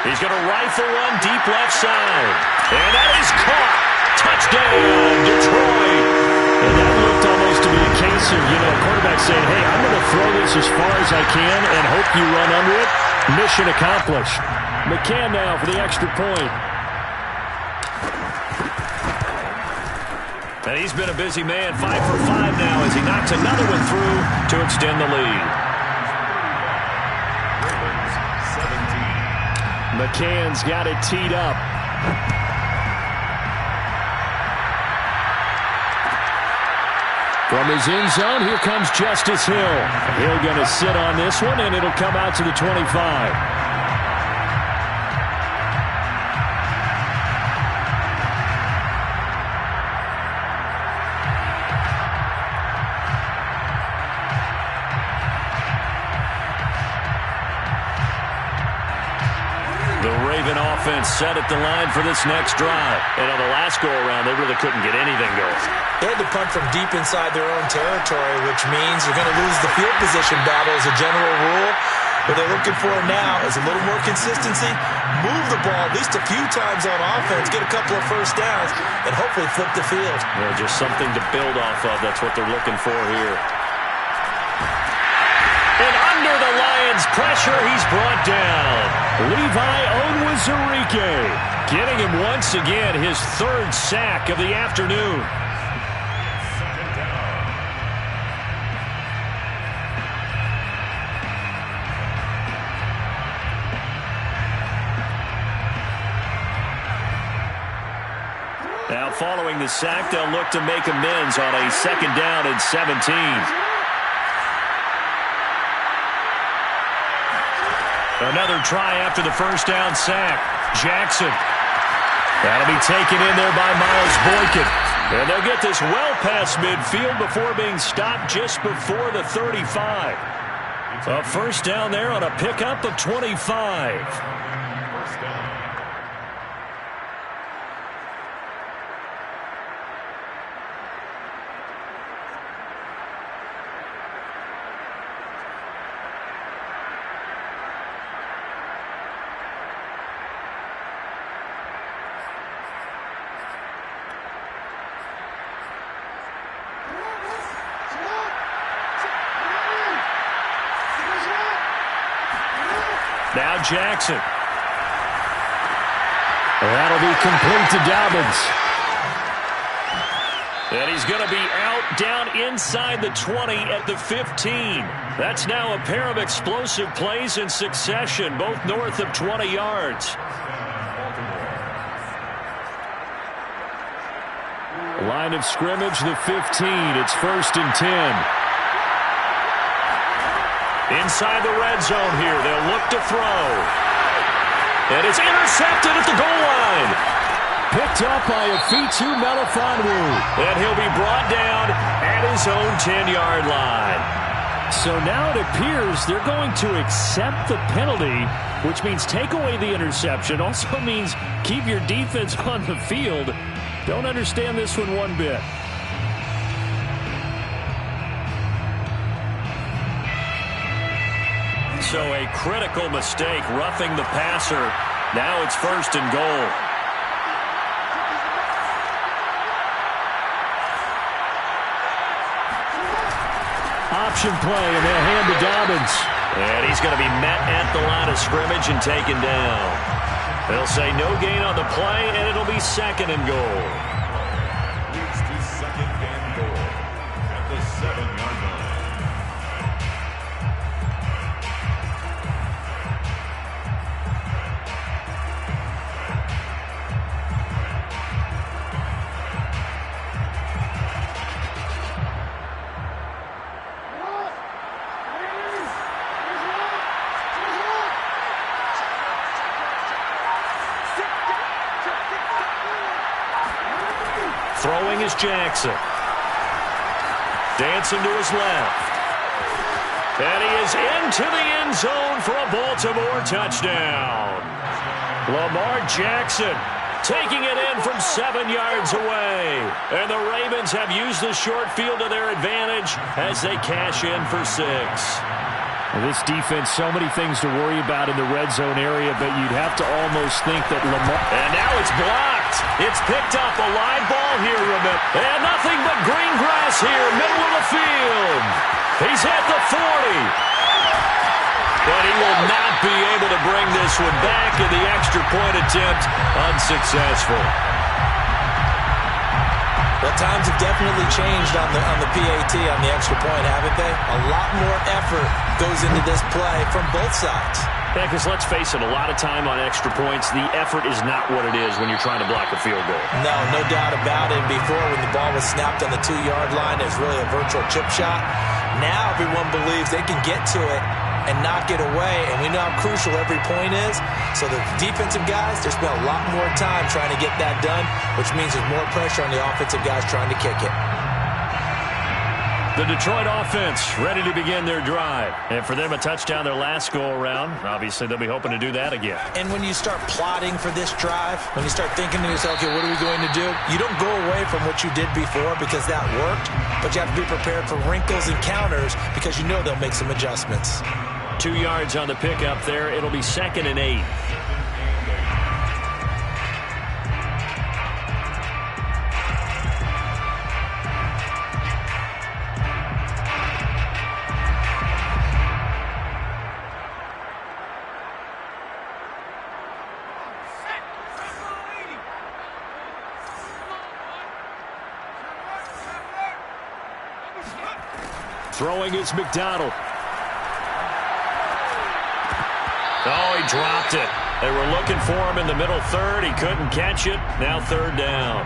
He's going to rifle one deep left side. And that is caught. Touchdown, Detroit. And that looked almost to be a case of, quarterback saying, hey, I'm going to throw this as far as I can and hope you run under it. Mission accomplished. McCann now for the extra point. And he's been a busy man, 5 for 5 now as he knocks another one through to extend the lead. McCann's got it teed up. From his end zone, here comes Justice Hill. Hill going to sit on this one, and it'll come out to the 25. Offense set at the line for this next drive. And on the last go-around, they really couldn't get anything going. They had to punt from deep inside their own territory, which means you're going to lose the field position battle as a general rule. What they're looking for now is a little more consistency, move the ball at least a few times on offense, get a couple of 1st downs, and hopefully flip the field. Just something to build off of. That's what they're looking for here. And under the Lions' pressure, he's brought down. Levi Onwuzurike getting him once again his third sack of the afternoon. Now following the sack, they'll look to make amends on a 2nd down and 17. Another try after the first down sack. Jackson. That'll be taken in there by Miles Boykin. And they'll get this well past midfield before being stopped just before the 35. A first down there on a pickup of 25. Now Jackson. That'll be complete to Dobbins. And he's going to be out down inside the 20 at the 15. That's now a pair of explosive plays in succession, both north of 20 yards. Line of scrimmage, the 15. It's 1st and 10. Inside the red zone here, they'll look to throw. And it's intercepted at the goal line. Picked up by Afitu Melifonwu. And he'll be brought down at his own 10-yard line. So now it appears they're going to accept the penalty, which means take away the interception. Also means keep your defense on the field. Don't understand this one bit. So a critical mistake, roughing the passer. Now it's 1st and goal. Option play, and they'll hand to Dobbins. And he's going to be met at the line of scrimmage and taken down. They'll say no gain on the play, and it'll be 2nd and goal. Leads to 2nd and goal at the 7-yard line. Throwing is Jackson. Dancing to his left. And he is into the end zone for a Baltimore touchdown. Lamar Jackson taking it in from 7 yards away. And the Ravens have used the short field to their advantage as they cash in for 6. This defense, so many things to worry about in the red zone area, but you'd have to almost think that Lamar... And now it's blocked. It's picked up, a live ball here, remember. And nothing but green grass here, middle of the field. He's at the 40. But he will not be able to bring this one back, and the extra point attempt unsuccessful. Well, times have definitely changed on the PAT, on the extra point, haven't they? A lot more effort goes into this play from both sides. Yeah, because let's face it, a lot of time on extra points, the effort is not what it is when you're trying to block a field goal. No doubt about it. Before, when the ball was snapped on the 2-yard line, it was really a virtual chip shot. Now everyone believes they can get to it and knock it away, and we know how crucial every point is. So the defensive guys, they spent a lot more time trying to get that done, which means there's more pressure on the offensive guys trying to kick it. The Detroit offense ready to begin their drive. And for them, a touchdown their last go-around. Obviously, they'll be hoping to do that again. And when you start plotting for this drive, when you start thinking to yourself, okay, what are we going to do? You don't go away from what you did before because that worked, but you have to be prepared for wrinkles and counters because you know they'll make some adjustments. 2 yards on the pickup there. It'll be 2nd and 8. Throwing is McDonald. Oh, he dropped it. They were looking for him in the middle third. He couldn't catch it. Now third down.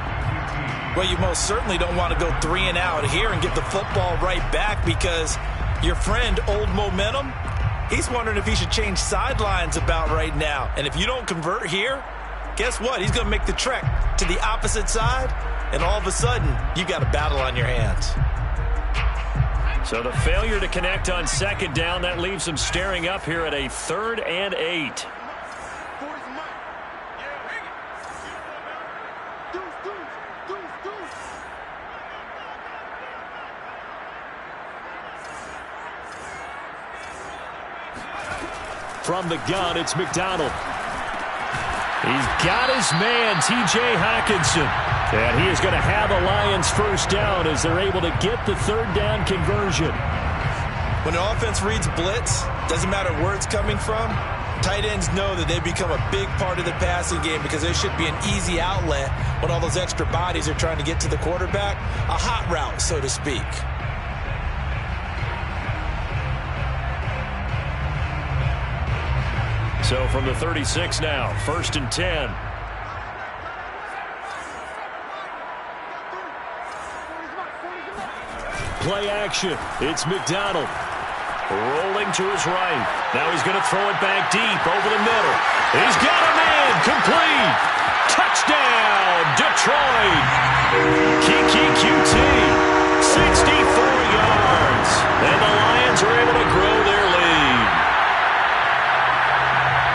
Well, you most certainly don't want to go 3 and out here and get the football right back, because your friend, Old Momentum, he's wondering if he should change sidelines about right now. And if you don't convert here, guess what? He's going to make the trek to the opposite side, and all of a sudden, you've got a battle on your hands. So the failure to connect on second down, that leaves them staring up here at a 3rd and 8. From the gun, it's McDonald. He's got his man, T.J. Hockenson. And he is going to have a Lions first down as they're able to get the 3rd down conversion. When an offense reads blitz, doesn't matter where it's coming from, tight ends know that they become a big part of the passing game, because there should be an easy outlet when all those extra bodies are trying to get to the quarterback. A hot route, so to speak. So from the 36 now, 1st and 10. Play action. It's McDonald. Rolling to his right. Now he's going to throw it back deep over the middle. He's got a man. Complete. Touchdown, Detroit. QT. 64 yards. And the Lions are able to grow their lead.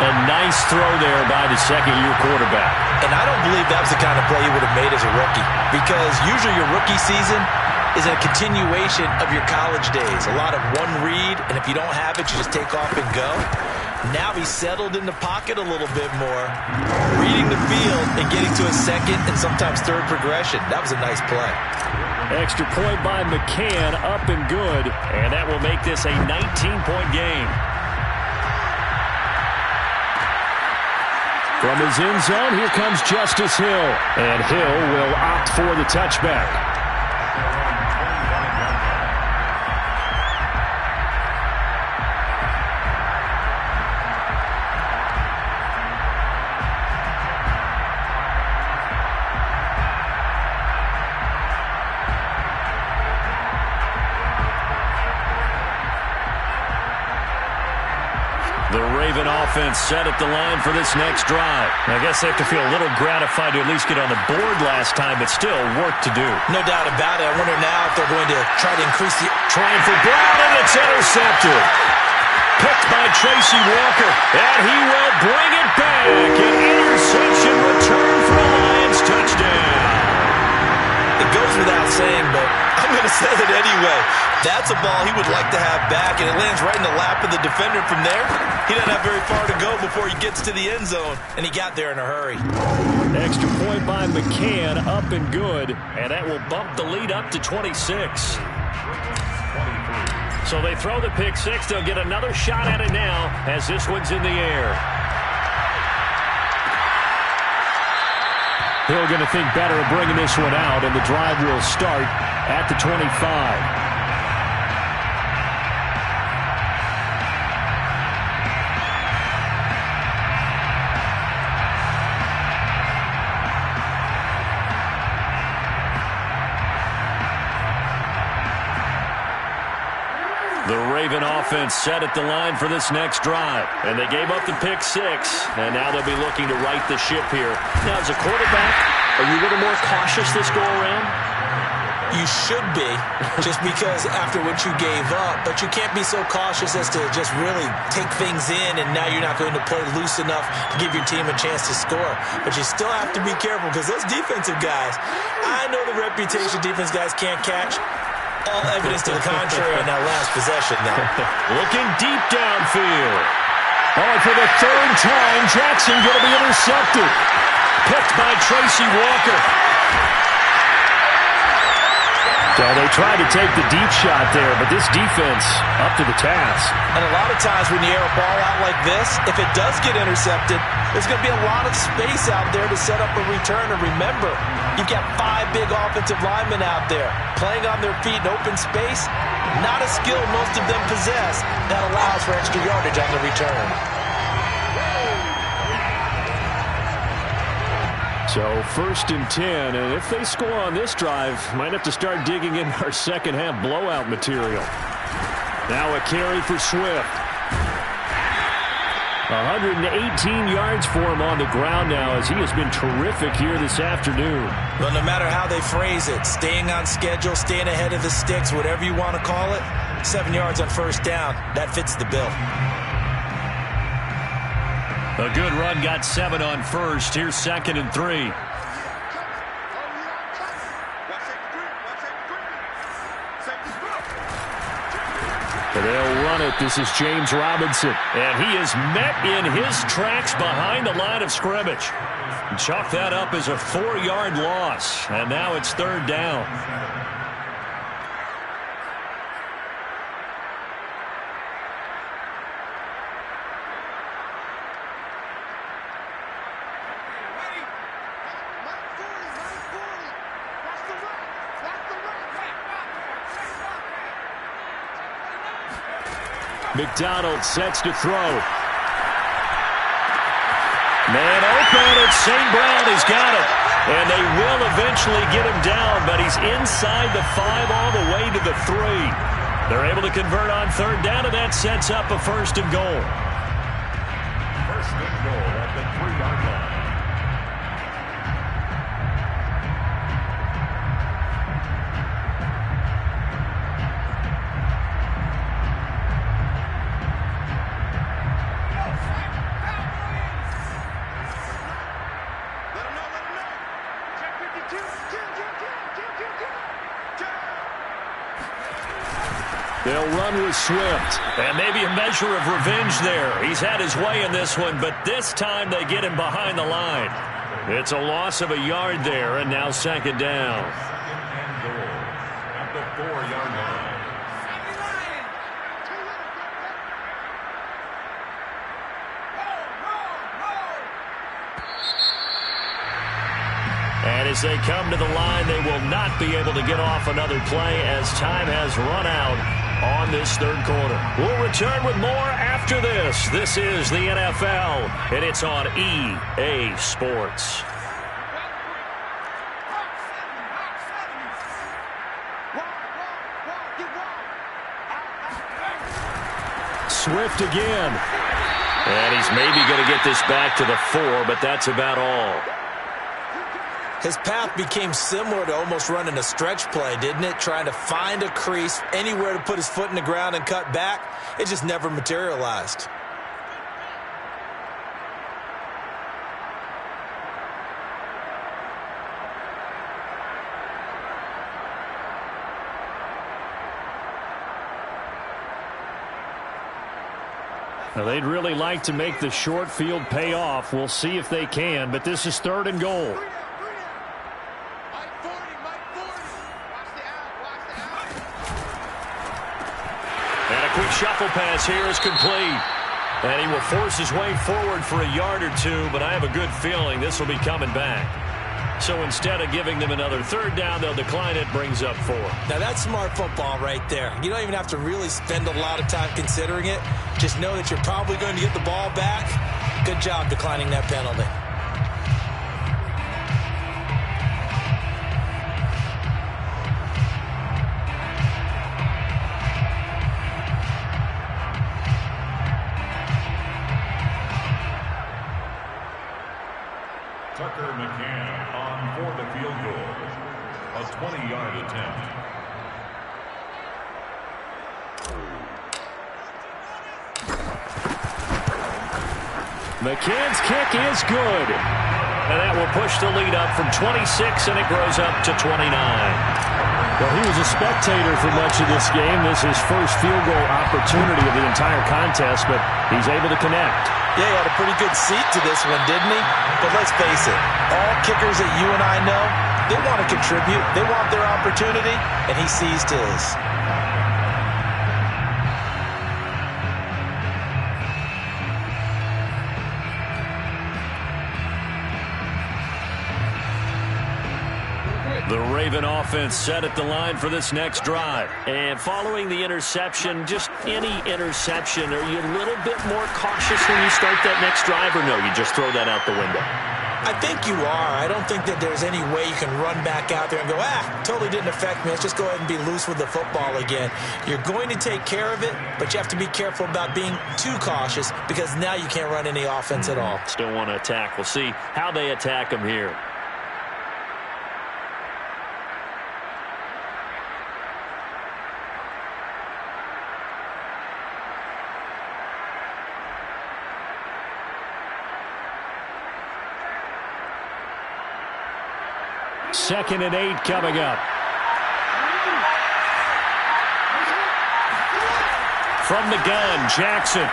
A nice throw there by the second-year quarterback. And I don't believe that was the kind of play he would have made as a rookie, because usually your rookie season is a continuation of your college days. A lot of one read, and if you don't have it, you just take off and go. Now he's settled in the pocket a little bit more, reading the field and getting to a second and sometimes third progression. That was a nice play. Extra point by McCann, up and good. And that will make this a 19-point game. From his end zone, here comes Justice Hill. And Hill will opt for the touchback. Offense set at the line for this next drive. I guess they have to feel a little gratified to at least get on the board last time, but still work to do. No doubt about it. I wonder now if they're going to try to increase the... Trying for Brown, and it's intercepted. Picked by Tracy Walker, and he will bring it back. An interception return for a Lions touchdown. It goes without saying, but I'm going to say it anyway. That's a ball he would like to have back, and it lands right in the lap of the defender from there. He doesn't have very far to go before he gets to the end zone, and he got there in a hurry. Extra point by McCann, up and good. And that will bump the lead up to 26. So they throw the pick six. They'll get another shot at it now as this one's in the air. Hill going to think better of bringing this one out, and the drive will start at the 25. The Raven offense set at the line for this next drive. And they gave up the pick six, and now they'll be looking to right the ship here. Now, as a quarterback, are you a little more cautious this go-around? You should be, just because after what you gave up, but you can't be so cautious as to just really take things in, and now you're not going to play loose enough to give your team a chance to score. But you still have to be careful, because those defensive guys, I know the reputation defense guys can't catch. All evidence to the contrary on that last possession, though. Looking deep downfield. Oh, for the third time, Jackson going to be intercepted. Picked by Tracy Walker. So they tried to take the deep shot there, but this defense up to the task. And a lot of times when you air a ball out like this, if it does get intercepted, there's going to be a lot of space out there to set up a return. And remember, you've got 5 big offensive linemen out there playing on their feet in open space. Not a skill most of them possess that allows for extra yardage on the return. So 1st and 10, and if they score on this drive, might have to start digging in our second half blowout material. Now a carry for Swift. 118 yards for him on the ground now, as he has been terrific here this afternoon. Well, no matter how they phrase it, staying on schedule, staying ahead of the sticks, whatever you want to call it, 7 yards on 1st down, that fits the bill. A good run got 7 on 1st. Here's 2nd and 3. They'll run it. This is James Robinson. And he is met in his tracks behind the line of scrimmage. Chalk that up as a 4-yard loss. And now it's 3rd down. McDonald sets to throw. Man open, and St. Brown has got it. And they will eventually get him down, but he's inside the 5 all the way to the 3. They're able to convert on 3rd down, and that sets up a 1st and goal. 1st and goal at the 3-yard line. They'll run with Swift. And maybe a measure of revenge there. He's had his way in this one, but this time they get him behind the line. It's a loss of a yard there, and now 2nd down. 2nd and goal at the 4-yard line. And as they come to the line, they will not be able to get off another play as time has run out on this 3rd quarter. We'll return with more after this. This is the NFL, and it's on EA Sports. Swift again. And he's maybe going to get this back to the 4, but that's about all. His path became similar to almost running a stretch play, didn't it? Trying to find a crease, anywhere to put his foot in the ground and cut back. It just never materialized. Now, they'd really like to make the short field pay off. We'll see if they can, but this is 3rd and goal. Quick shuffle pass here is complete. And he will force his way forward for a yard or 2, but I have a good feeling this will be coming back. So instead of giving them another 3rd down, they'll decline it, brings up 4. Now that's smart football right there. You don't even have to really spend a lot of time considering it. Just know that you're probably going to get the ball back. Good job declining that penalty. Tucker McCann on for the field goal. A 20-yard attempt. McCann's kick is good. And that will push the lead up from 26, and it grows up to 29. Well, he was a spectator for much of this game. This is his first field goal opportunity of the entire contest, but he's able to connect. Yeah, he had a pretty good seat to this one, didn't he? But let's face it, all kickers that you and I know, they want to contribute. They want their opportunity, and he seized his. The Raven offense set at the line for this next drive. And following the interception, just any interception, are you a little bit more cautious when you start that next drive, or no, you just throw that out the window? I think you are. I don't think that there's any way you can run back out there and go, totally didn't affect me. Let's just go ahead and be loose with the football again. You're going to take care of it, but you have to be careful about being too cautious because now you can't run any offense at all. Still want to attack. We'll see how they attack them here. Second and 8 coming up. From the gun, Jackson.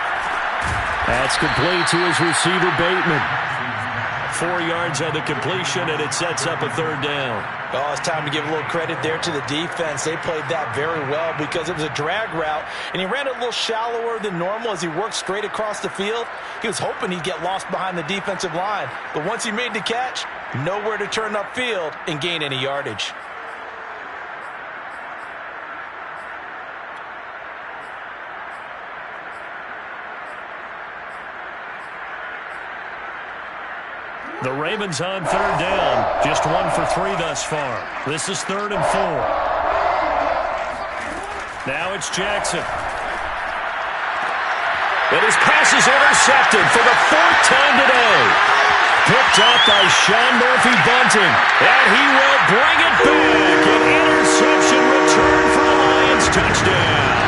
That's complete to his receiver, Bateman. 4 yards on the completion, and it sets up a third down. Oh, it's time to give a little credit there to the defense. They played that very well because it was a drag route, and he ran it a little shallower than normal as he worked straight across the field. He was hoping he'd get lost behind the defensive line, but once he made the catch, nowhere to turn upfield and gain any yardage. The Ravens on third down. Just 1 for 3 thus far. This is 3rd and 4. Now it's Jackson. And his pass is intercepted for the 4th time today. Picked up by Sean Murphy-Bunting. And he will bring it back. An interception return for the Lions. Touchdown.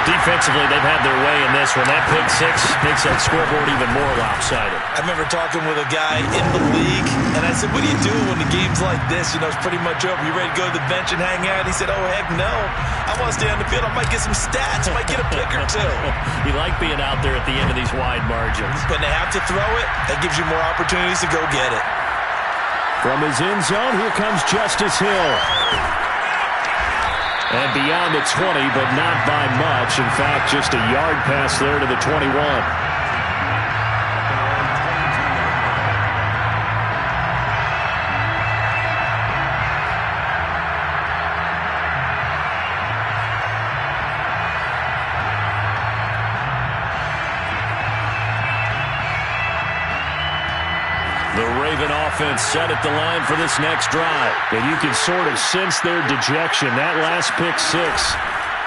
Defensively, they've had their way in this one. That pick 6 makes that scoreboard even more lopsided. I remember talking with a guy in the league, and I said, what do you do when the game's like this? You know, it's pretty much over. You ready to go to the bench and hang out? He said, oh, heck no. I want to stay on the field. I might get some stats. I might get a pick or two. You like being out there at the end of these wide margins. When they have to throw it, that gives you more opportunities to go get it. From his end zone, here comes Justice Hill. And beyond the 20, but not by much. In fact, just a yard pass there to the 21. The Raven offense set at the line for this next drive. And you can sort of sense their dejection. That last pick 6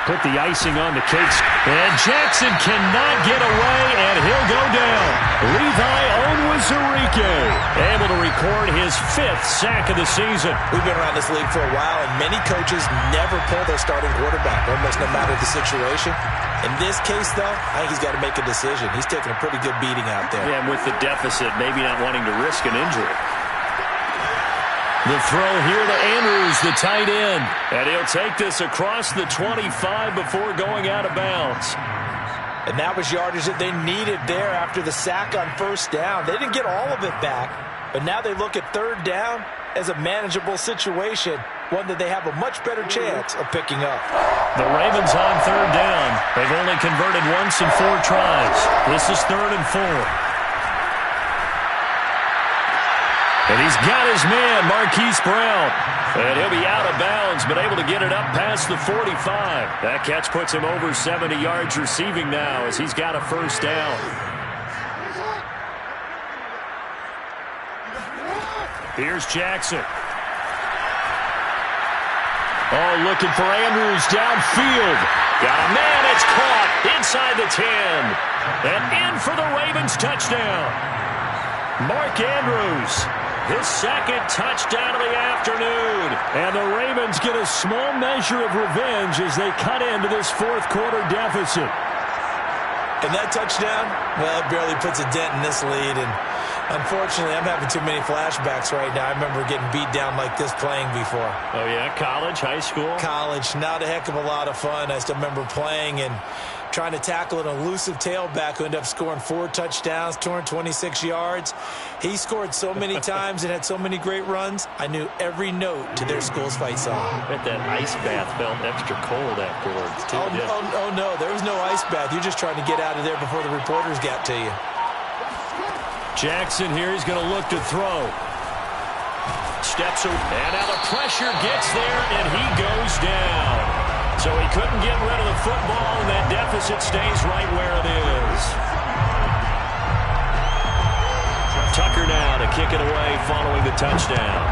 put the icing on the cake. And Jackson cannot get away, and he'll go down. Levi Onwuzurike able to record his 5th sack of the season. We've been around this league for a while, and many coaches never pull their starting quarterback, almost no matter the situation. In this case, though, I think he's got to make a decision. He's taking a pretty good beating out there. Yeah, and with the deficit, maybe not wanting to risk an injury. The throw here to Andrews, the tight end. And he'll take this across the 25 before going out of bounds. And that was yardage that they needed there after the sack on first down. They didn't get all of it back, but now they look at third down as a manageable situation, one that they have a much better chance of picking up. The Ravens on third down. They've only converted once in 4 tries. This is 3rd and 4. And he's got his man, Marquise Brown. And he'll be out of bounds, but able to get it up past the 45. That catch puts him over 70 yards receiving now as he's got a first down. Here's Jackson. Oh, looking for Andrews downfield. Got a man, it's caught inside the 10. And in for the Ravens touchdown. Mark Andrews, his 2nd touchdown of the afternoon. And the Ravens get a small measure of revenge as they cut into this 4th quarter deficit. And that touchdown, well, it barely puts a dent in this lead. And unfortunately, I'm having too many flashbacks right now. I remember getting beat down like this playing before. Oh, yeah? College, high school? College. Not a heck of a lot of fun. I still remember playing and trying to tackle an elusive tailback who ended up scoring 4 touchdowns, 226 yards. He scored so many times and had so many great runs, I knew every note to their school's fight song. I bet that ice bath felt extra cold afterwards, too. Oh, no. There was no ice bath. You're just trying to get out of there before the reporters got to you. Jackson here, he's going to look to throw. Steps away, and now the pressure gets there, and he goes down. So he couldn't get rid of the football, and that deficit stays right where it is. Tucker now to kick it away following the touchdown.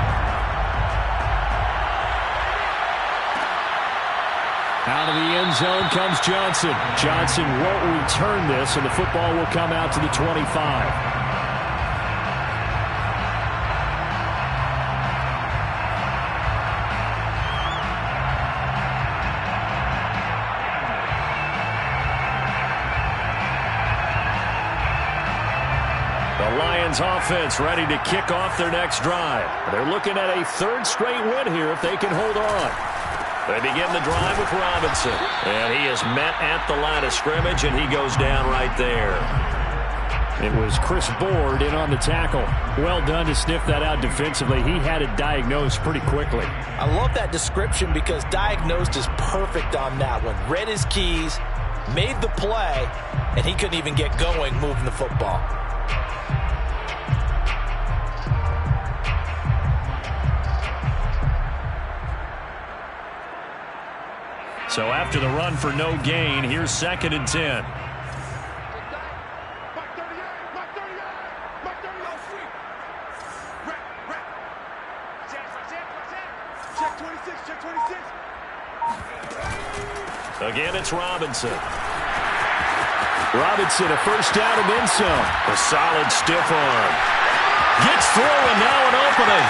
Out of the end zone comes Johnson. Johnson won't return this, and the football will come out to the 25. Offense ready to kick off their next drive. They're looking at a third straight win here if they can hold on. They begin the drive with Robinson. And he is met at the line of scrimmage, and he goes down right there. It was Chris Board in on the tackle. Well done to sniff that out defensively. He had it diagnosed pretty quickly. I love that description because diagnosed is perfect on that one. Read his keys, made the play, and he couldn't even get going moving the football. So after the run for no gain, here's 2nd and 10. Again, it's Robinson. Robinson, a first down and then some. A solid stiff arm. Gets through, and now an opening.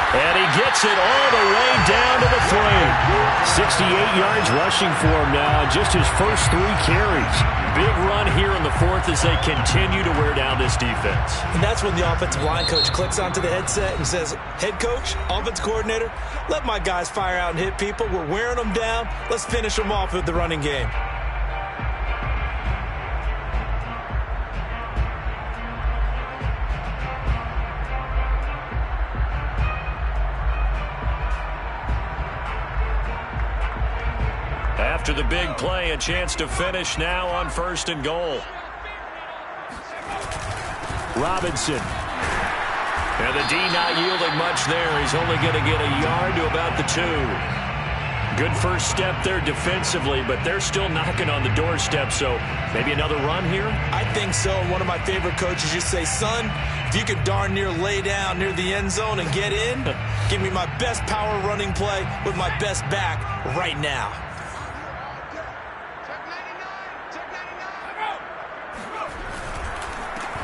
And he gets it all the way down to the 3. 68 yards rushing for him now, and just his first 3 carries. Big run here in the 4th as they continue to wear down this defense. And that's when the offensive line coach clicks onto the headset and says, head coach, offense coordinator, let my guys fire out and hit people. We're wearing them down. Let's finish them off with the running game. After the big play, a chance to finish now on 1st and goal. Robinson. And the D not yielding much there. He's only going to get a yard to about the 2. Good first step there defensively, but they're still knocking on the doorstep, so maybe another run here? I think so. One of my favorite coaches used to say, son, if you could darn near lay down near the end zone and get in, give me my best power running play with my best back right now.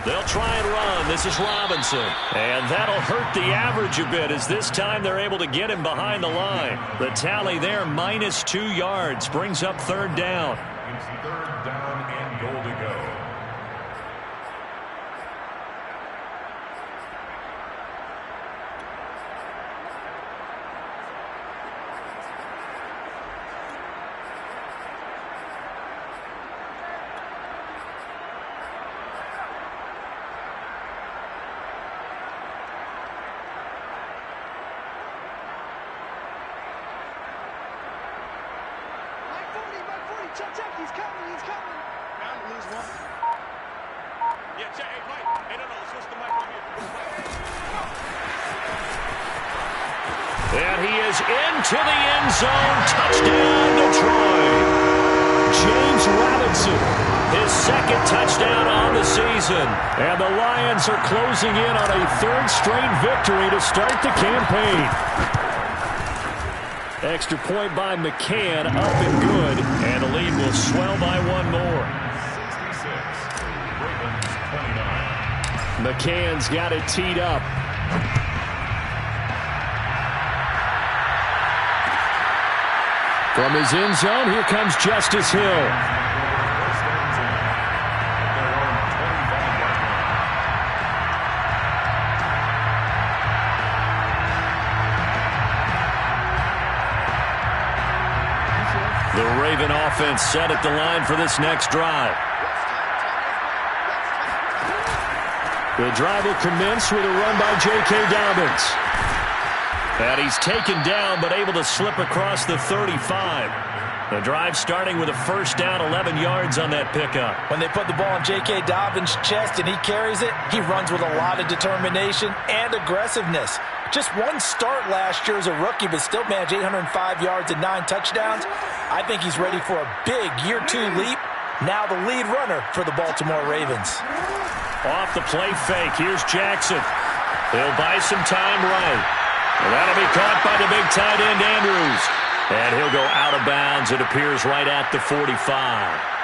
They'll try and run. This is Robinson. And that'll hurt the average a bit as this time they're able to get him behind the line. The tally there, minus 2 yards, brings up 3rd down. It's 3rd down and goal to go. Check, he's coming. Bound to lose one. Yeah, check, hey, Mike. Hey, no, switch the mic on here. And he is into the end zone. Touchdown, Detroit. James Robinson, his 2nd touchdown on the season. And the Lions are closing in on a 3rd straight victory to start the campaign. Extra point by McCann, up and good. And the lead will swell by 1 more. 66, Ravens 29. McCann's got it teed up. From his end zone, here comes Justice Hill. The Raven offense set at the line for this next drive. The drive will commence with a run by J.K. Dobbins. And he's taken down but able to slip across the 35. The drive starting with a first down, 11 yards on that pickup. When they put the ball in J.K. Dobbins' chest and he carries it, he runs with a lot of determination and aggressiveness. Just one start last year as a rookie, but still managed 805 yards and 9 touchdowns. I think he's ready for a big year 2 leap. Now the lead runner for the Baltimore Ravens. Off the play fake, here's Jackson. He'll buy some time right. And that'll be caught by the big tight end, Andrews. And he'll go out of bounds, it appears, right at the 45.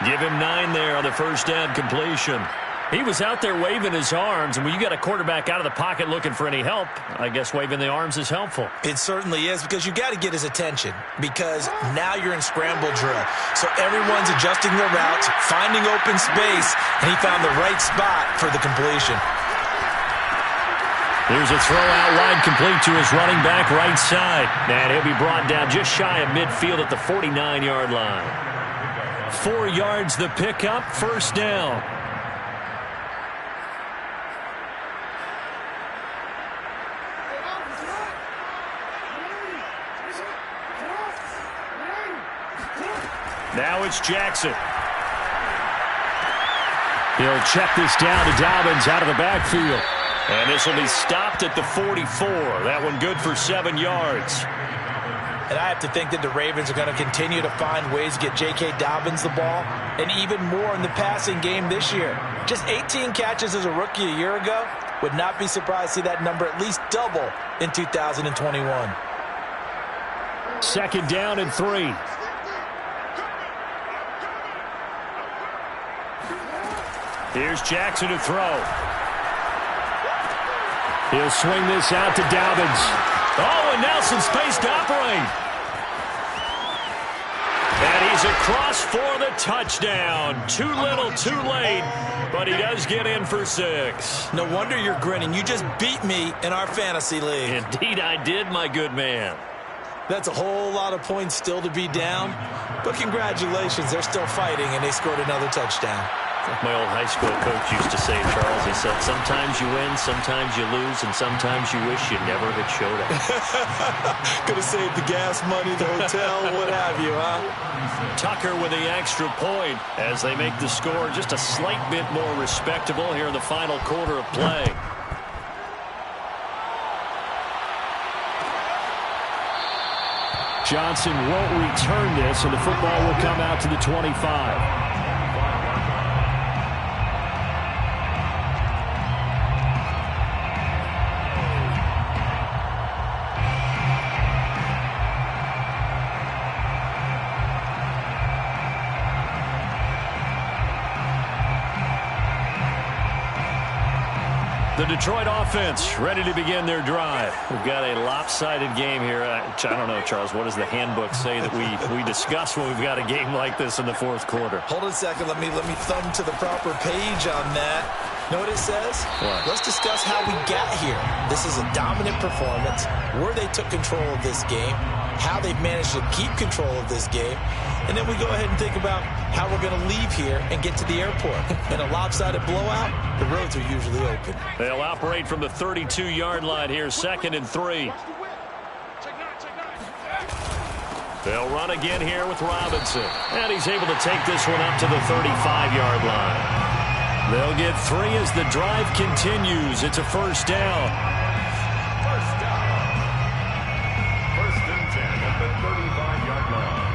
Give him 9 there on the first down completion. He was out there waving his arms, and when you got a quarterback out of the pocket looking for any help, I guess waving the arms is helpful. It certainly is, because you got to get his attention, because now you're in scramble drill. So everyone's adjusting their routes, finding open space, and he found the right spot for the completion. Here's a throw out wide, complete to his running back right side. And he'll be brought down just shy of midfield at the 49-yard line. 4 yards the pickup, first down. Now it's Jackson. He'll check this down to Dobbins out of the backfield. And this will be stopped at the 44. That one good for 7 yards. And I have to think that the Ravens are going to continue to find ways to get J.K. Dobbins the ball, and even more in the passing game this year. Just 18 catches as a rookie a year ago. Would not be surprised to see that number at least double in 2021. Second down and 3. Here's Jackson to throw. He'll swing this out to Dobbins. Oh, and Nelson space to operate. And he's across for the touchdown. Too little, too late, but he does get in for 6. No wonder you're grinning. You just beat me in our fantasy league. Indeed I did, my good man. That's a whole lot of points still to be down, but congratulations, they're still fighting, and they scored another touchdown. My old high school coach used to say, Charles, he said, sometimes you win, sometimes you lose, and sometimes you wish you never had showed up. Could have saved the gas money, the hotel, what have you, huh? Tucker with the extra point as they make the score just a slight bit more respectable here in the final quarter of play. Johnson won't return this, and the football will come out to the 25. The Detroit offense ready to begin their drive. We've got a lopsided game here. I don't know, Charles, what does the handbook say that we discuss when we've got a game like this in the fourth quarter? Hold on a second. Let me thumb to the proper page on that. Know what it says? What? Let's discuss how we got here. This is a dominant performance, where they took control of this game, how they've managed to keep control of this game, and then we go ahead and think about how we're going to leave here and get to the airport. In a lopsided blowout, the roads are usually open. They'll operate from the 32-yard line here, 2nd and 3. They'll run again here with Robinson. And he's able to take this one up to the 35-yard line. They'll get 3 as the drive continues. It's a first down. First down. First and 10 at the 35-yard line.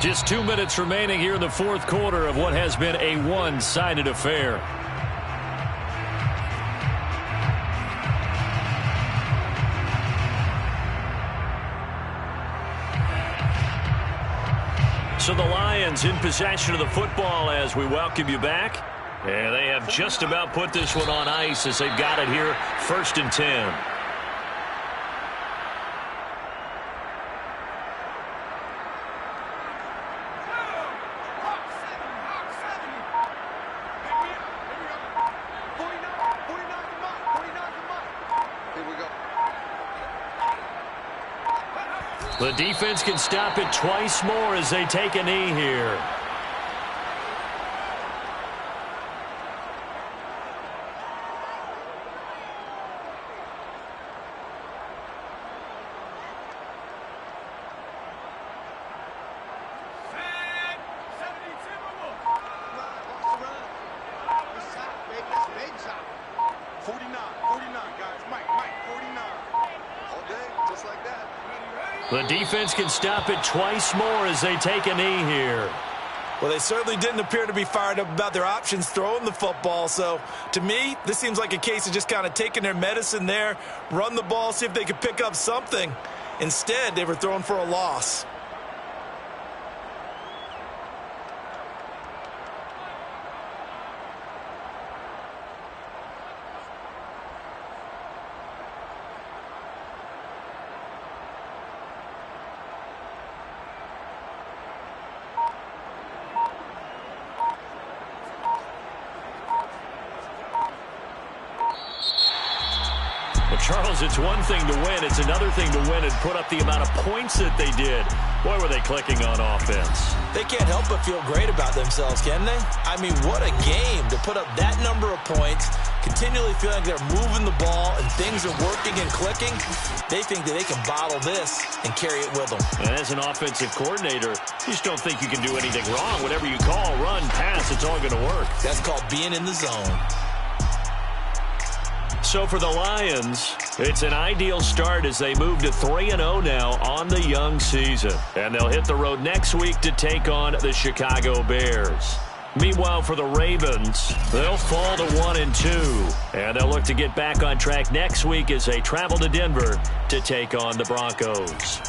Just 2 minutes remaining here in the fourth quarter of what has been a one-sided affair. So the Lions in possession of the football as we welcome you back. And they have just about put this one on ice as they've got it here, 1st and 10. The defense can stop it twice more as they take a knee here. top. 49, guys. Mike, 49. All day, just like that. The defense can stop it twice more as they take a knee here. Well, they certainly didn't appear to be fired up about their options throwing the football. So, to me, this seems like a case of just kind of taking their medicine there, run the ball, see if they could pick up something. Instead, they were throwing for a loss. Charles, it's one thing to win. It's another thing to win and put up the amount of points that they did. Boy, were they clicking on offense. They can't help but feel great about themselves, can they? I mean, what a game to put up that number of points, continually feeling like they're moving the ball and things are working and clicking. They think that they can bottle this and carry it with them. And as an offensive coordinator, you just don't think you can do anything wrong. Whatever you call, run, pass, it's all going to work. That's called being in the zone. So for the Lions, it's an ideal start as they move to 3-0 now on the young season. And they'll hit the road next week to take on the Chicago Bears. Meanwhile, for the Ravens, they'll fall to 1-2. And they'll look to get back on track next week as they travel to Denver to take on the Broncos.